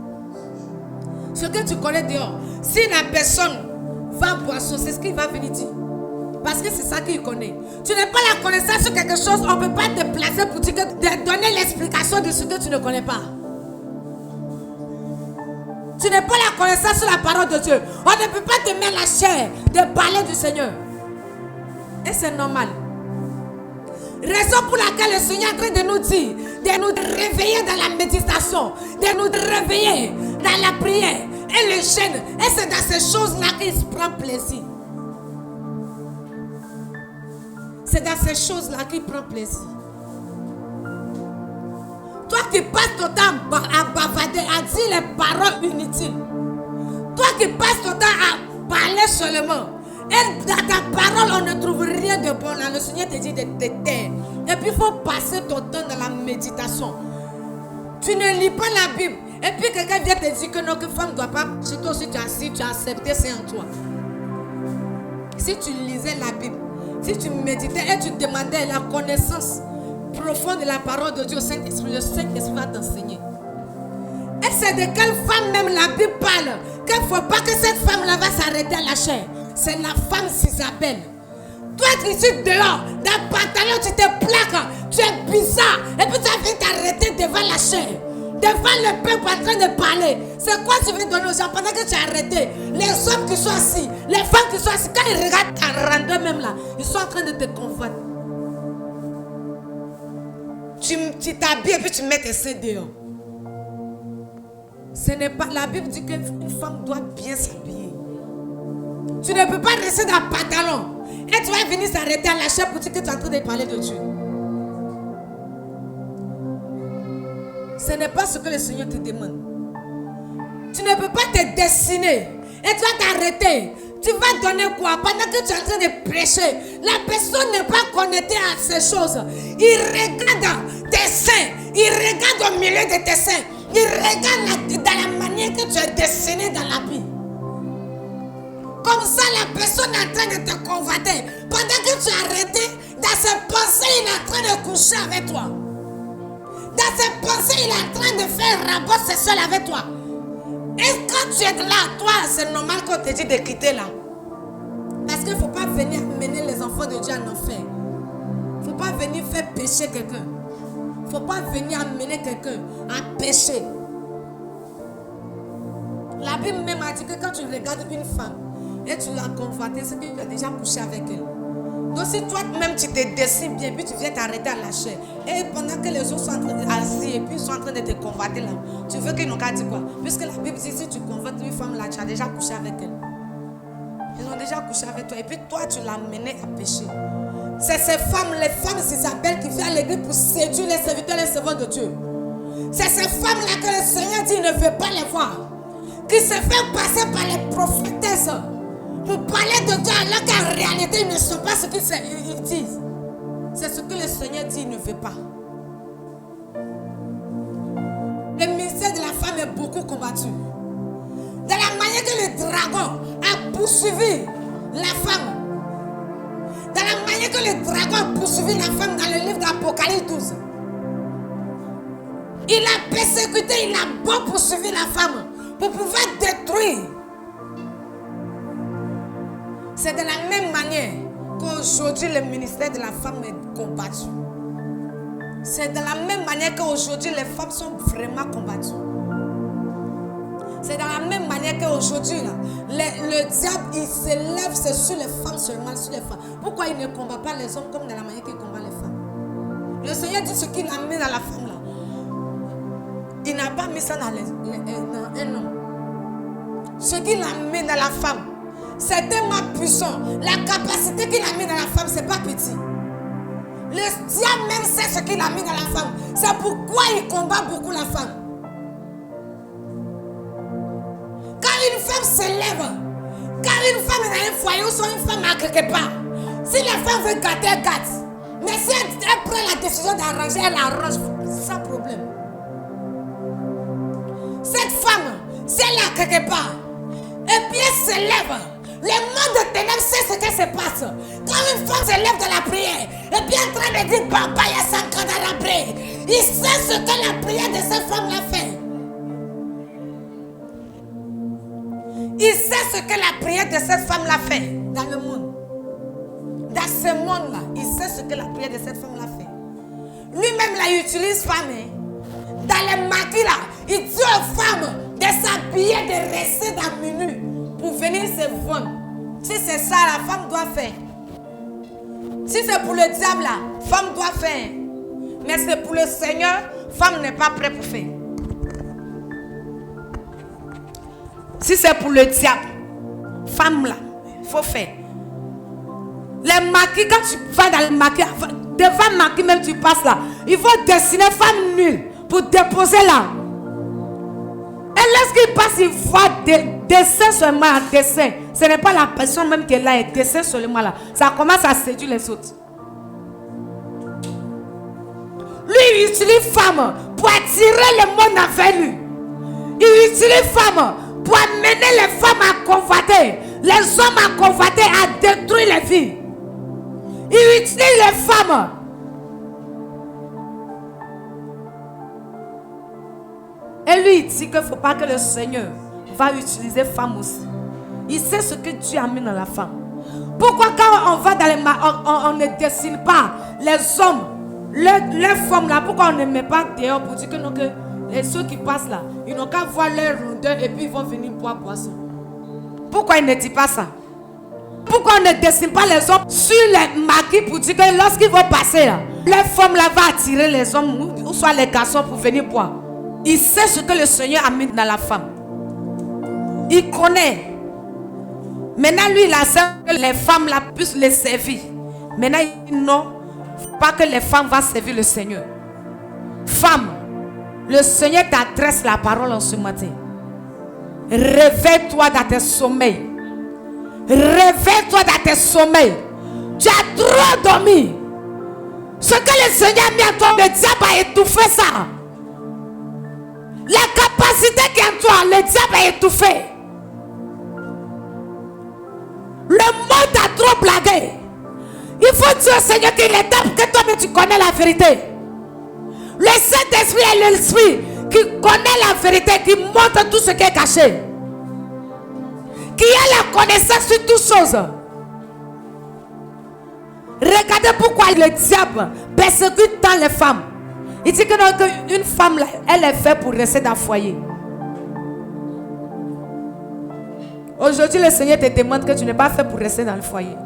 Ce que tu connais dehors. Si la personne va boire, c'est ce qu'il va venir dire. Parce que c'est ça qu'il connaît. Tu n'as pas la connaissance sur quelque chose, on ne peut pas te placer pour te donner l'explication de ce que tu ne connais pas. Tu n'as pas la connaissance sur la parole de Dieu. On ne peut pas te mettre la chair de parler du Seigneur. Et c'est normal. Raison pour laquelle le Seigneur est en train de nous dire, de nous réveiller dans la méditation, de nous réveiller dans la prière et le jeûne. Et c'est dans ces choses-là qu'il se prend plaisir. C'est dans ces choses-là qu'il prend plaisir. Toi qui passes ton temps à bavader, à dire les paroles inutiles. Toi qui passes ton temps à parler seulement. Et dans ta parole, on ne trouve rien de bon. Là, le Seigneur te dit de te taire. Et puis, il faut passer ton temps dans la méditation. Tu ne lis pas la Bible. Et puis, quelqu'un vient te dire que non, que femme ne doit pas. Si toi aussi tu as accepté, c'est en toi. Si tu lisais la Bible, si tu méditais et tu demandais la connaissance profonde de la parole de Dieu au Saint-Esprit, le Saint-Esprit va t'enseigner. Et c'est de quelle femme même la Bible parle, qu'il ne faut pas que cette femme-là va s'arrêter à la chair. C'est la femme Isabelle. Toi qui es dehors, dans le pantalon, tu te plaques, tu es bizarre, et puis tu as vu t'arrêter devant la chair, devant le peuple en train de parler. C'est quoi tu veux donner aux gens pendant que tu es arrêté? Les hommes qui sont assis, les femmes qui sont assis, quand ils regardent ta randeur même là, ils sont en train de te convaincre. Tu t'habilles et puis tu mets tes seins dehors. Ce n'est pas, la Bible dit qu'une femme doit bien s'habiller. Tu ne peux pas rester dans le pantalon et tu vas venir s'arrêter à la chair pour dire que tu es en train de parler de Dieu. Ce n'est pas ce que le Seigneur te demande. Tu ne peux pas te dessiner et tu vas t'arrêter. Tu vas donner quoi? Pendant que tu es en train de prêcher, la personne n'est pas connectée à ces choses. Il regarde tes seins, il regarde au milieu de tes seins, il regarde dans la manière que tu es dessiné dans l'habit. Comme ça, la personne est en train de te convoiter. Pendant que tu es arrêté, dans ses pensées, il est en train de coucher avec toi. Dans ses pensées, il est en train de faire un rapport sexuel avec toi. Et quand tu es là, toi, c'est normal qu'on te dit de quitter là. Parce qu'il ne faut pas venir mener les enfants de Dieu en enfer. Il ne faut pas venir faire pécher quelqu'un. Il ne faut pas venir amener quelqu'un à pécher. La Bible même a dit que quand tu regardes une femme et tu l'as convoitée, c'est que tu as déjà couché avec elle. Donc si toi-même tu te dessines bien, puis tu viens t'arrêter à la chair, et pendant que les autres sont en train d'assis et puis ils sont en train de te convoiter là, tu veux qu'ils n'ont qu'à dire quoi? Puisque la Bible dit si tu convoites une femme là, tu as déjà couché avec elle. Ils ont déjà couché avec toi et puis toi tu l'as mené à pécher. C'est ces femmes, les femmes Isabelle qui viennent à l'église pour séduire les serviteurs et les servants de Dieu. C'est ces femmes là que le Seigneur dit il ne veut pas les voir, qui se fait passer par les prophétesses pour parler de Dieu alors qu'en réalité ils ne sont pas ce qu'ils disent. C'est ce que le Seigneur dit, il ne veut pas. Le ministère de la femme est beaucoup combattu. De la manière que le dragon a poursuivi la femme. De la manière que le dragon a poursuivi la femme dans le livre d'Apocalypse 12. Il a persécuté, il a beau poursuivi la femme pour pouvoir détruire. C'est de la même manière qu'aujourd'hui le ministère de la femme est combattu. C'est de la même manière qu'aujourd'hui les femmes sont vraiment combattues. C'est dans la même manière qu'aujourd'hui le diable il s'élève sur les femmes seulement, sur les femmes. Pourquoi il ne combat pas les hommes comme dans la manière qu'il combat les femmes? Le Seigneur dit ce qu'il a mis dans la femme là. Il n'a pas mis ça dans un homme. Ce qu'il a mis dans la femme, c'est tellement puissant. La capacité qu'il a mis dans la femme, c'est pas petit. Le diable même sait ce qu'il a mis dans la femme. C'est pourquoi il combat beaucoup la femme. Quand une femme s'élève, quand une femme est dans un foyer ou soit une femme à quelque part, si la femme veut gâter, elle gâte. Mais si elle prend la décision d'arranger, elle arrange sans problème. Cette femme, si elle est à quelque part, et puis elle s'élève, Le monde de ténèbres sait ce qui se passe. Quand une femme se lève de la prière et puis en train de dire Papa, il y a 5 ans dans la prière, il sait ce que la prière de cette femme l'a fait. Il sait ce que la prière de cette femme l'a fait dans le monde. Dans ce monde-là, il sait ce que la prière de cette femme l'a fait. Lui-même, là, il utilise femme. Dans les maquis, là, il dit aux femmes de s'habiller, de rester dans minuit pour venir se vendre. Si c'est ça, la femme doit faire. Si c'est pour le diable, là, femme doit faire. Mais c'est pour le Seigneur, femme n'est pas prête pour faire. Si c'est pour le diable, femme là, il faut faire. Les maquis, quand tu vas dans le maquis, devant le maquis même tu passes là, il faut dessiner femme nulle pour déposer là. Et lorsqu'il passe, il voit des dessins seulement, un dessin. Ce n'est pas la personne même qui est là, un dessin seulement là. Ça commence à séduire les autres. Lui, il utilise femme pour attirer le monde avec lui. Il utilise femme pour amener les femmes à convoiter, les hommes à convoiter, à détruire les vies. Il utilise les femmes. Et lui, il dit qu'il ne faut pas que le Seigneur va utiliser femme aussi. Il sait ce que Dieu a mis dans la femme. Pourquoi quand on va dans les on ne dessine pas les hommes, les femmes là, pourquoi on ne met pas dehors pour dire que non, que ceux qui passent là, ils n'ont qu'à voir leur rondeur et puis ils vont venir boire boisson. Pourquoi il ne dit pas ça? Pourquoi on ne dessine pas les hommes sur les maquis pour dire que lorsqu'ils vont passer là, les femmes là vont attirer les hommes ou soit les garçons pour venir boire. Il sait ce que le Seigneur a mis dans la femme. Il connaît. Maintenant lui il a sait que les femmes là puissent les servir. Maintenant il dit non, pas que les femmes vont servir le Seigneur. Femme, le Seigneur t'adresse la parole en ce matin. Réveille-toi dans tes sommeils. Réveille-toi dans tes sommeils. Tu as trop dormi. Ce que le Seigneur a mis en toi, le diable a étouffé ça. La capacité qui est en toi, le diable a étouffé. Le monde a trop blagué. Il faut dire au Seigneur qu'il est temps que toi, mais tu connais la vérité. Le Saint-Esprit est l'Esprit qui connaît la vérité, qui montre tout ce qui est caché, qui a la connaissance sur toutes choses. Regardez pourquoi le diable persécute tant les femmes. Il dit que une femme, elle est faite pour rester dans le foyer. Aujourd'hui, le Seigneur te demande que tu n'es pas fait pour rester dans le foyer.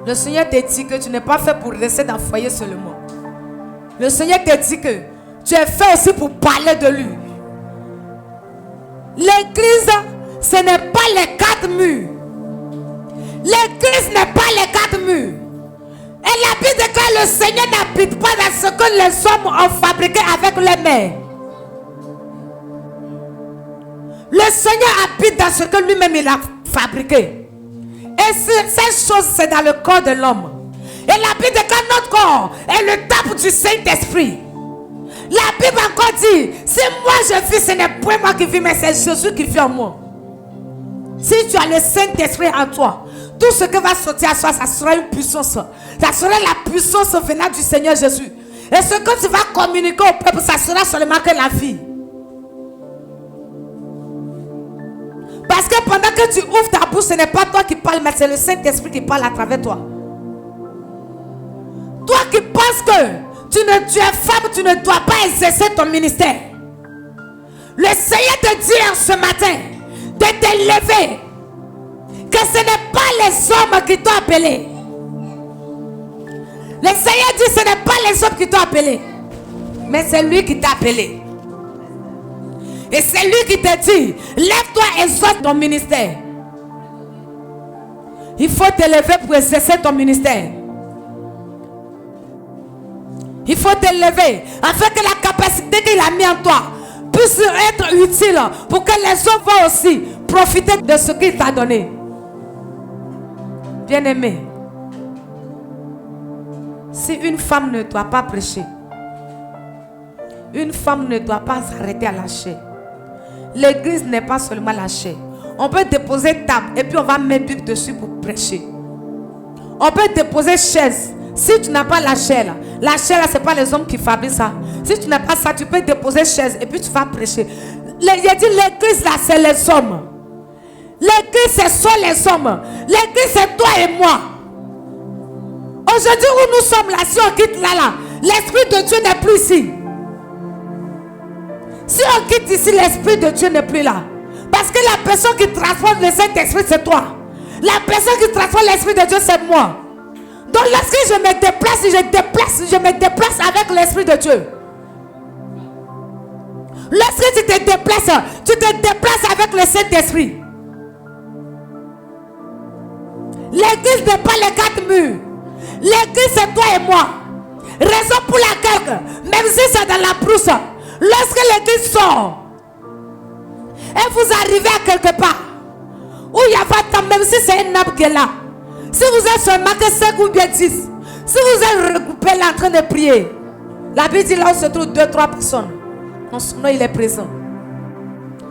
Le Seigneur te dit que tu n'es pas fait pour rester dans le foyer seulement. Le Seigneur te dit que tu es fait aussi pour parler de lui. L'église, ce n'est pas les 4 murs. L'église n'est pas les 4 murs. Elle habite quand le Seigneur n'habite pas dans ce que les hommes ont fabriqué avec les mains. Le Seigneur habite dans ce que lui-même il a fabriqué. Et cette chose, c'est dans le corps de l'homme. Elle habite dans notre corps est le temple du Saint-Esprit. La Bible encore dit, si moi je vis, ce n'est pas moi qui vis, mais c'est Jésus qui vit en moi. Si tu as le Saint-Esprit en toi, tout ce qui va sortir à soi, ça sera une puissance. Ça sera la puissance venant du Seigneur Jésus. Et ce que tu vas communiquer au peuple, ça sera seulement que la vie. Parce que pendant que tu ouvres ta bouche, ce n'est pas toi qui parles, mais c'est le Saint-Esprit qui parle à travers toi. Toi qui penses que tu es femme, tu ne dois pas exercer ton ministère. Le Seigneur te dit en ce matin de te lever. Que ce n'est pas les hommes qui t'ont appelé. Le Seigneur dit ce n'est pas les hommes qui t'ont appelé, mais c'est lui qui t'a appelé. Et c'est lui qui te dit, lève-toi et exerce ton ministère. Il faut te lever pour exercer ton ministère. Il faut te lever afin que la capacité qu'il a mis en toi puisse être utile pour que les autres vont aussi profiter de ce qu'il t'a donné. Bien-aimé, si une femme ne doit pas prêcher, une femme ne doit pas s'arrêter à la chair. L'église n'est pas seulement la chair. On peut déposer table et puis on va mettre Bible dessus pour prêcher. On peut déposer chaise. Si tu n'as pas la chaise là, c'est pas les hommes qui fabriquent ça. Si tu n'as pas ça, tu peux déposer chaise et puis tu vas prêcher. Il a dit l'église là, c'est les hommes. L'église, ce sont les hommes. L'église, c'est toi et moi. Aujourd'hui où nous sommes là, si on quitte là, l'Esprit de Dieu n'est plus ici. Si on quitte ici, l'Esprit de Dieu n'est plus là. Parce que la personne qui transforme le Saint-Esprit, c'est toi. La personne qui transforme l'Esprit de Dieu, c'est moi. Donc lorsque je me déplace avec l'Esprit de Dieu. Lorsque tu te déplaces avec le Saint-Esprit. L'église n'est pas les quatre murs. L'église, c'est toi et moi. Raison pour laquelle, même si c'est dans la brousse, lorsque l'église sort, et vous arrivez à quelque part, où il y a pas de temps, même si c'est un arbre qui est là, si vous êtes seulement que 5 ou bien 10, si vous êtes regroupés là en train de prier, la Bible dit là où se trouvent 2-3 personnes, son nom il est présent.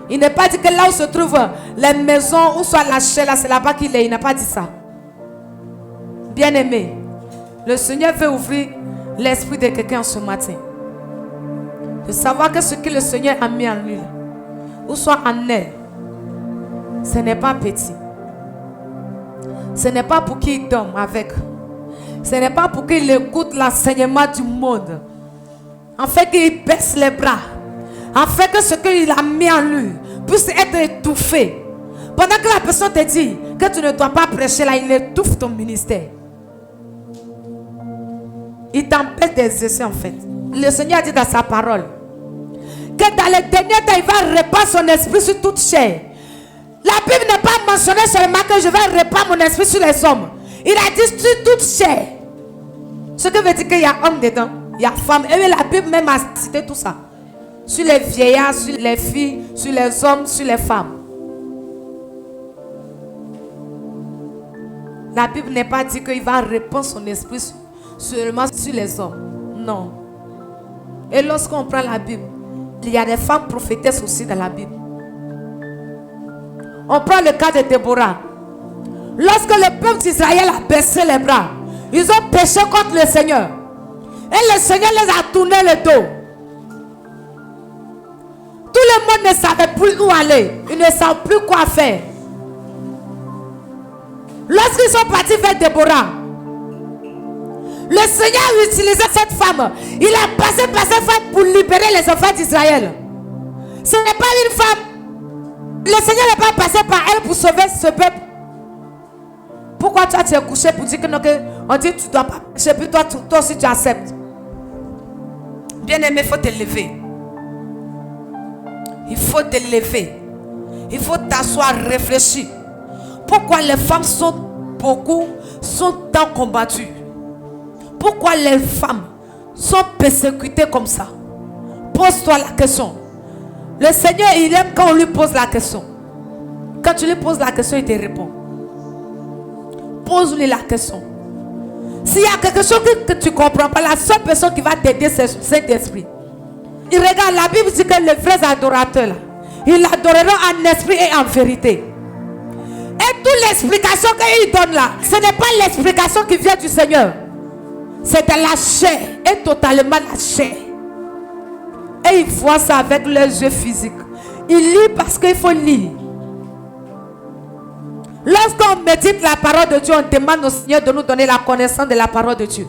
Il n'est pas dit que là où se trouvent les maisons, ou soit la chaîne, là c'est là-bas qu'il est. Il n'a pas dit ça. Bien-aimé, le Seigneur veut ouvrir l'esprit de quelqu'un ce matin. De savoir que ce que le Seigneur a mis en lui, ou soit en elle, ce n'est pas petit. Ce n'est pas pour qu'il dorme avec. Ce n'est pas pour qu'il écoute l'enseignement du monde. En fait qu'il baisse les bras. En fait que ce qu'il a mis en lui puisse être étouffé. Pendant que la personne te dit que tu ne dois pas prêcher là, il étouffe ton ministère. Il t'empêche d'exercer en fait. Le Seigneur a dit dans sa parole que dans les derniers temps, il va répandre son esprit sur toute chair. La Bible n'est pas mentionnée seulement que je vais répandre mon esprit sur les hommes. Il a dit sur toute chair. Ce que veut dire qu'il y a homme dedans, il y a femme. Et la Bible même a cité tout ça. Sur les vieillards, sur les filles, sur les hommes, sur les femmes. La Bible n'est pas dit qu'il va répandre son esprit seulement sur les hommes. Non. Et lorsqu'on prend la Bible, il y a des femmes prophétesses aussi dans la Bible. On prend le cas de Déborah. Lorsque le peuple d'Israël a baissé les bras, ils ont péché contre le Seigneur. Et le Seigneur les a tourné le dos. Tout le monde ne savait plus où aller. Ils ne savent plus quoi faire. Lorsqu'ils sont partis vers Déborah, le Seigneur a utilisé cette femme. Il a passé par cette femme pour libérer les enfants d'Israël. Ce n'est pas une femme. Le Seigneur n'est pas passé par elle pour sauver ce peuple. Pourquoi toi tu es couché pour dire que non, on dit que tu ne dois pas pécher, puis toi aussi tu acceptes. Bien aimé, il faut te lever. Il faut te lever. Il faut t'asseoir, réfléchir. Pourquoi les femmes sont tant combattues? Pourquoi les femmes sont persécutées comme ça? Pose-toi la question. Le Seigneur, il aime quand on lui pose la question. Quand tu lui poses la question, il te répond. Pose-lui la question. S'il y a quelque chose que tu ne comprends pas, la seule personne qui va t'aider, c'est le Saint-Esprit. Il regarde, la Bible dit que les vrais adorateurs, là, ils l'adoreront en esprit et en vérité. Et toute l'explication qu'il donne là, ce n'est pas l'explication qui vient du Seigneur. C'est de la chair, et totalement la chair. Et ils voient ça avec leurs yeux physiques. Ils lisent parce qu'il faut lire. Lorsqu'on médite la parole de Dieu, on demande au Seigneur de nous donner la connaissance de la parole de Dieu.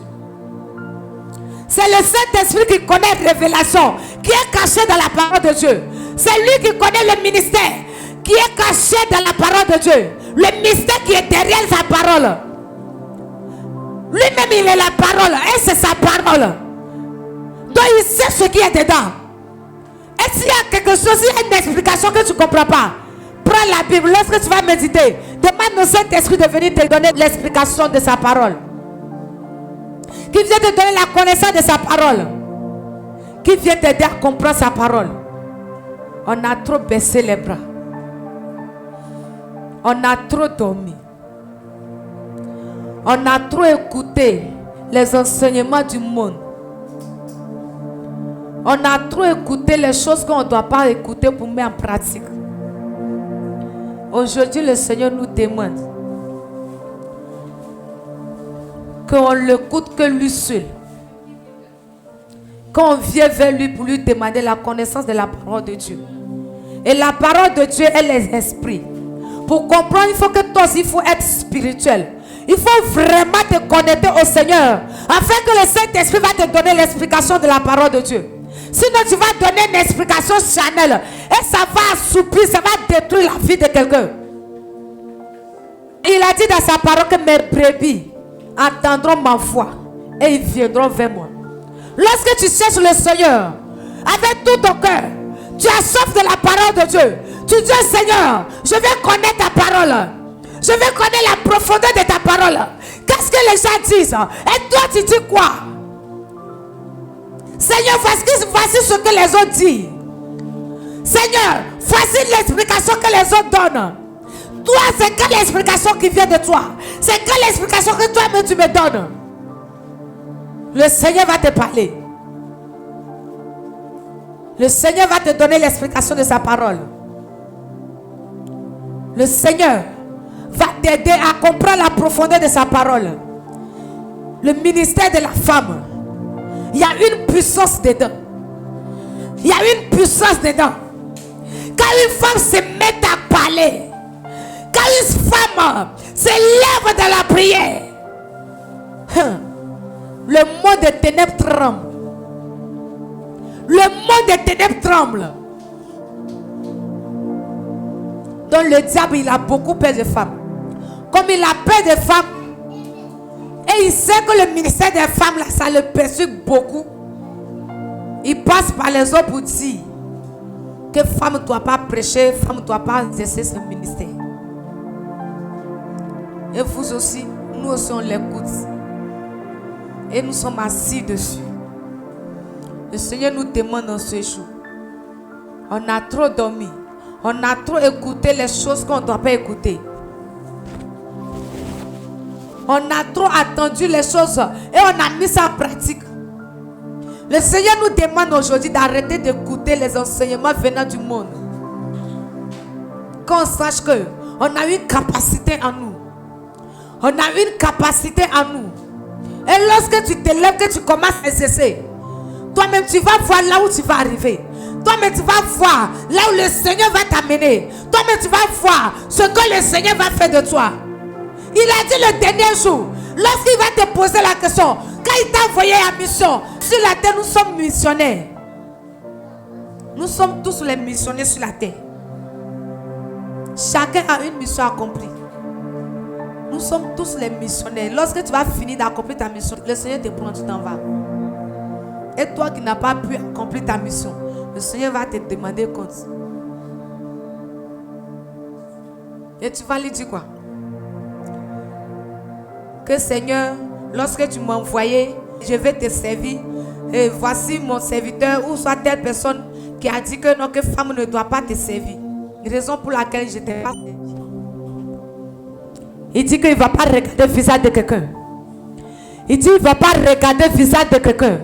C'est le Saint-Esprit qui connaît la révélation, qui est caché dans la parole de Dieu. C'est lui qui connaît le ministère, qui est caché dans la parole de Dieu. Le mystère qui est derrière sa parole. Lui-même, il est la parole. Et c'est sa parole. Donc, il sait ce qui est dedans. Et s'il y a quelque chose, s'il y a une explication que tu ne comprends pas, prends la Bible. Lorsque tu vas méditer, demande au Saint-Esprit de venir te donner l'explication de sa parole. Qui vient te donner la connaissance de sa parole. Qui vient t'aider à comprendre sa parole. On a trop baissé les bras. On a trop dormi. On a trop écouté les enseignements du monde. On a trop écouté les choses qu'on ne doit pas écouter pour mettre en pratique. Aujourd'hui, le Seigneur nous demande qu'on l'écoute que lui seul. Qu'on vient vers lui pour lui demander la connaissance de la parole de Dieu. Et la parole de Dieu est l'esprit. Pour comprendre, il faut que toi aussi, il faut être spirituel. Il faut vraiment te connecter au Seigneur, afin que le Saint-Esprit va te donner l'explication de la parole de Dieu. Sinon, tu vas donner une explication charnelle et ça va assoupir, ça va détruire la vie de quelqu'un. Il a dit dans sa parole que mes brebis entendront ma voix et ils viendront vers moi. Lorsque tu cherches le Seigneur avec tout ton cœur, tu as soif de la parole de Dieu. Tu dis Seigneur, je vais connaître ta parole. Je vais connaître la profondeur de ta parole. Qu'est-ce que les gens disent? Et toi tu dis quoi? Seigneur, voici ce que les autres disent. Seigneur, voici l'explication que les autres donnent. Toi, c'est quelle explication qui vient de toi? C'est quelle explication que toi-même tu me donnes? Le Seigneur va te parler. Le Seigneur va te donner l'explication de sa parole. Le Seigneur va t'aider à comprendre la profondeur de sa parole. Le ministère de la femme, il y a une puissance dedans. Il y a une puissance dedans. Quand une femme se met à parler, quand une femme se lève dans la prière, le monde des ténèbres tremble. Le monde des ténèbres tremble. Donc le diable, il a beaucoup peur des femmes. Comme il a peur des femmes, et il sait que le ministère des femmes, là, ça le perturbe beaucoup. Il passe par les autres pour dire que femme ne doit pas prêcher, femme ne doit pas exercer ce ministère. Et vous aussi, nous aussi on l'écoute. Et nous sommes assis dessus. Le Seigneur nous demande en ce jour. On a trop dormi. On a trop écouté les choses qu'on ne doit pas écouter. On a trop attendu les choses et on a mis ça en pratique. Le Seigneur nous demande aujourd'hui d'arrêter d'écouter les enseignements venant du monde. Qu'on sache qu'on a une capacité en nous. On a une capacité en nous. Et lorsque tu te lèves, que tu commences à exercer, toi-même tu vas voir là où tu vas arriver. Toi-même tu vas voir là où le Seigneur va t'amener. Toi-même tu vas voir ce que le Seigneur va faire de toi. Il a dit le dernier jour, lorsqu'il va te poser la question, quand il t'a envoyé en mission, sur la terre nous sommes missionnaires. Nous sommes tous les missionnaires sur la terre. Chacun a une mission accomplie. Nous sommes tous les missionnaires. Lorsque tu vas finir d'accomplir ta mission, le Seigneur te prend, tu t'en vas. Et toi qui n'as pas pu accomplir ta mission, le Seigneur va te demander compte. Et tu vas lui dire quoi? Que Seigneur, lorsque tu m'as envoyé, je vais te servir. Et voici mon serviteur, ou soit telle personne qui a dit que non, que femme ne doit pas te servir. Raison pour laquelle je t'ai pas servi. Il dit qu'il ne va pas regarder le visage de quelqu'un. Il dit qu'il ne va pas regarder le visage de quelqu'un.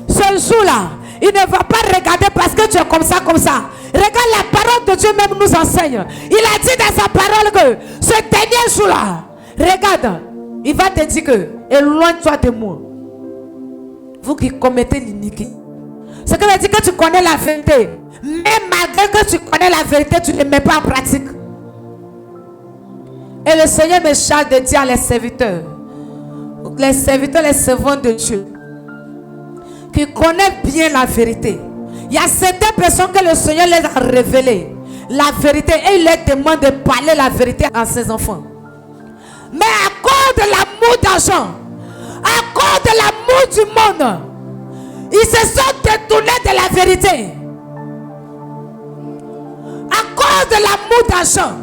Ce jour-là, il ne va pas regarder parce que tu es comme ça, comme ça. Regarde, la parole de Dieu même nous enseigne. Il a dit dans sa parole que ce dernier jour-là, regarde, il va te dire que éloigne-toi de moi. Vous qui commettez l'iniquité. Ce qui veut dire que tu connais la vérité. Mais malgré que tu connais la vérité, tu ne mets pas en pratique. Et le Seigneur me charge de dire à les serviteurs, les servants de Dieu, qui connaissent bien la vérité. Il y a certaines personnes que le Seigneur les a révélées la vérité et il leur demande de parler la vérité à ses enfants. Mais à cause de l'amour d'argent, à cause de l'amour du monde, ils se sont détournés de la vérité. À cause de l'amour d'argent,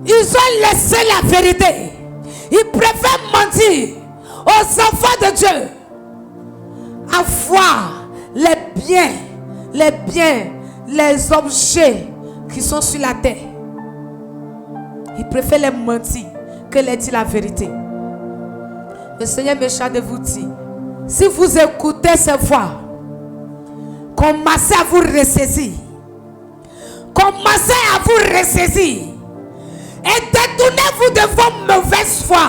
ils ont laissé la vérité. Ils préfèrent mentir aux enfants de Dieu, avoir les biens, les objets qui sont sur la terre. Ils préfèrent les mentir que les dire la vérité. Le Seigneur me charge de vous dire, si vous écoutez ces voix, commencez à vous ressaisir. Commencez à vous ressaisir. Et détournez-vous de vos mauvaises foi.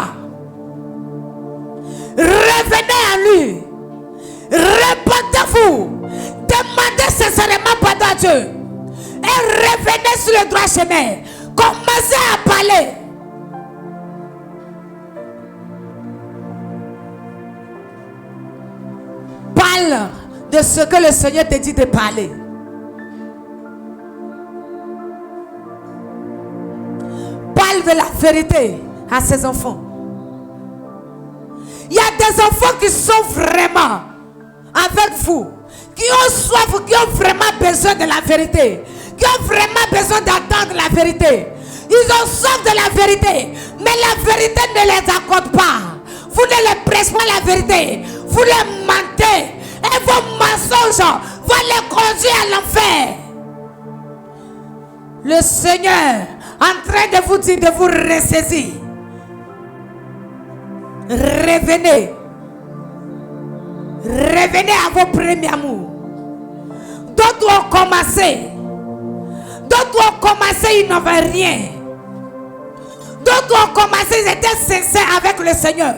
Revenez à lui. Répondez-vous. Demandez sincèrement pardon à Dieu. Et revenez sur le droit chemin. Commencez à parler. Parle de ce que le Seigneur te dit de parler. Parle de la vérité à ses enfants. Il y a des enfants qui sont vraiment avec vous, qui ont soif, qui ont vraiment besoin de la vérité, qui ont vraiment besoin d'entendre la vérité. Ils ont soif de la vérité, mais la vérité ne les accorde pas. Vous ne les prêchez pas la vérité, vous les mentez, et vos mensonges vont les conduire à l'enfer. Le Seigneur en train de vous dire de vous ressaisir. Revenez. Revenez à vos premiers amours. D'autres ont commencé. D'autres ont commencé, ils n'avaient rien. D'autres ont commencé, ils étaient sincères avec le Seigneur.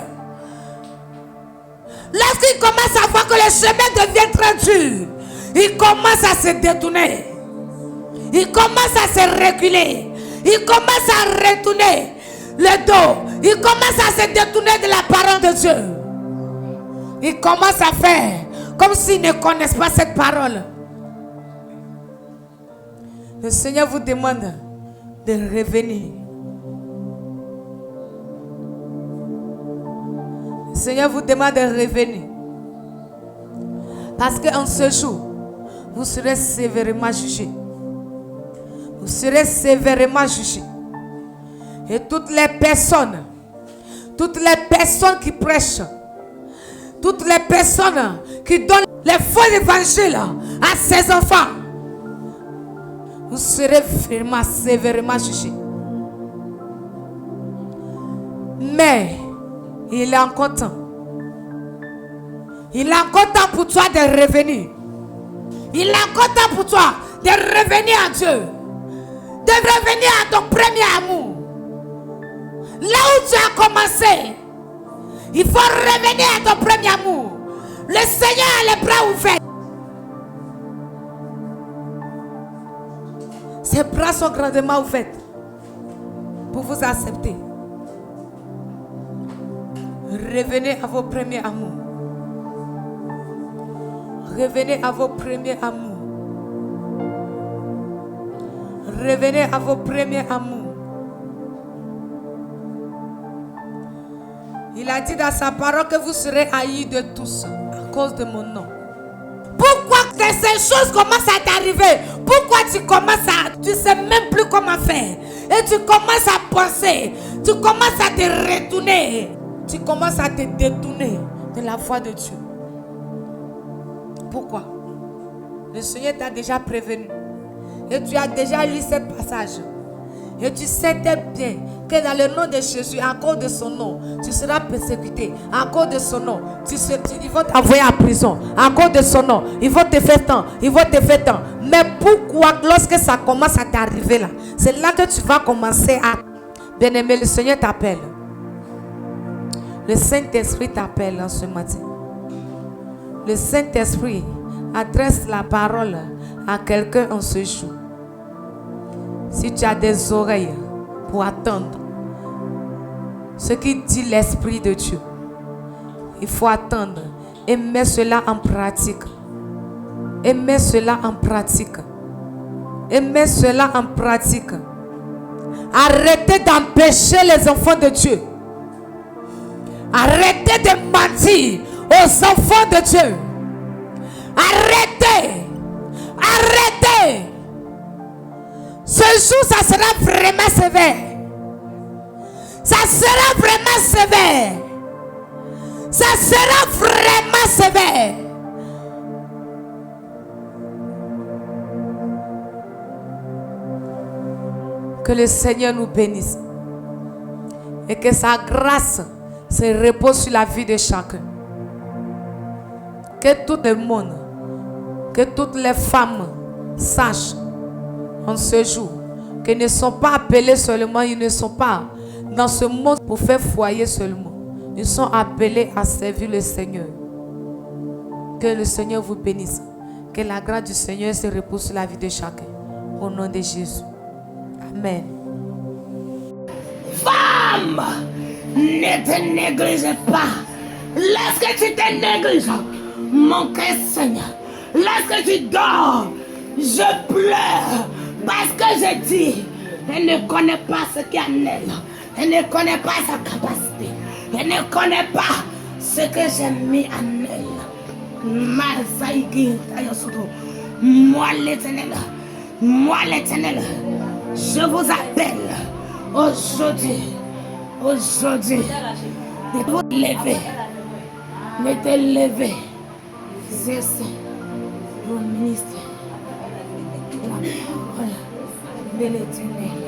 Lorsqu'ils commencent à voir que le chemin devient très dur, ils commencent à se détourner. Ils commencent à se reculer. Ils commencent à retourner le dos. Ils commencent à se détourner de la parole de Dieu. Ils commencent à faire comme s'ils ne connaissent pas cette parole. Le Seigneur vous demande de revenir. Le Seigneur vous demande de revenir. Parce qu'en ce jour, vous serez sévèrement jugés. Vous serez sévèrement jugés. Et toutes les personnes qui prêchent, toutes les personnes qui donnent les faux évangiles à ces enfants, vous serez vraiment sévèrement jugés. Mais il est encore temps. Il est encore temps pour toi de revenir. Il est encore temps pour toi de revenir à Dieu. De revenir à ton premier amour. Là où tu as commencé, il faut revenir à ton premier amour. Le Seigneur a les bras ouverts. Ses bras sont grandement ouverts pour vous accepter. Revenez à vos premiers amours. Revenez à vos premiers amours. Revenez à vos premiers amours. Il a dit dans sa parole que vous serez haïs de tous à cause de mon nom. Pourquoi que ces choses commencent à t'arriver? Pourquoi tu commences à... Tu ne sais même plus comment faire. Et tu commences à penser. Tu commences à te retourner. Tu commences à te détourner de la foi de Dieu. Pourquoi? Le Seigneur t'a déjà prévenu. Et tu as déjà lu ce passage. Et tu sais bien que dans le nom de Jésus, à cause de son nom, tu seras persécuté. À cause de son nom, ils vont t'envoyer en prison. À cause de son nom, ils vont te faire tant. Ils vont te faire tant. Mais pourquoi, lorsque ça commence à t'arriver là, c'est là que tu vas commencer à... Bien-aimé, le Seigneur t'appelle. Le Saint-Esprit t'appelle en ce matin. Le Saint-Esprit adresse la parole à quelqu'un en ce jour. Si tu as des oreilles pour attendre ce qui dit l'Esprit de Dieu, il faut attendre et mettre cela en pratique. Et mettre cela en pratique. Et mettre cela en pratique. Arrêtez d'empêcher les enfants de Dieu. Arrêtez de mentir aux enfants de Dieu. Arrêtez. Arrêtez. Ce jour, ça sera vraiment sévère. Ça sera vraiment sévère. Ça sera vraiment sévère. Que le Seigneur nous bénisse. Et que sa grâce se repose sur la vie de chacun. Que tout le monde, que toutes les femmes sachent en ce jour, qui ne sont pas appelés seulement, ils ne sont pas dans ce monde pour faire foyer seulement. Ils sont appelés à servir le Seigneur. Que le Seigneur vous bénisse. Que la grâce du Seigneur se repose sur la vie de chacun. Au nom de Jésus. Amen. Femme, ne te néglige pas. Lorsque tu te négliges, mon cœur Seigneur, lorsque tu dors, je pleure parce que je dis, elle ne connaît pas ce qu'il y a en elle. Elle ne connaît pas sa capacité. Elle ne connaît pas ce que j'ai mis en elle. Moi l'Éternel, je vous appelle aujourd'hui, de vous lever, de te lever, c'est vos ministres, la parole de l'Éternel.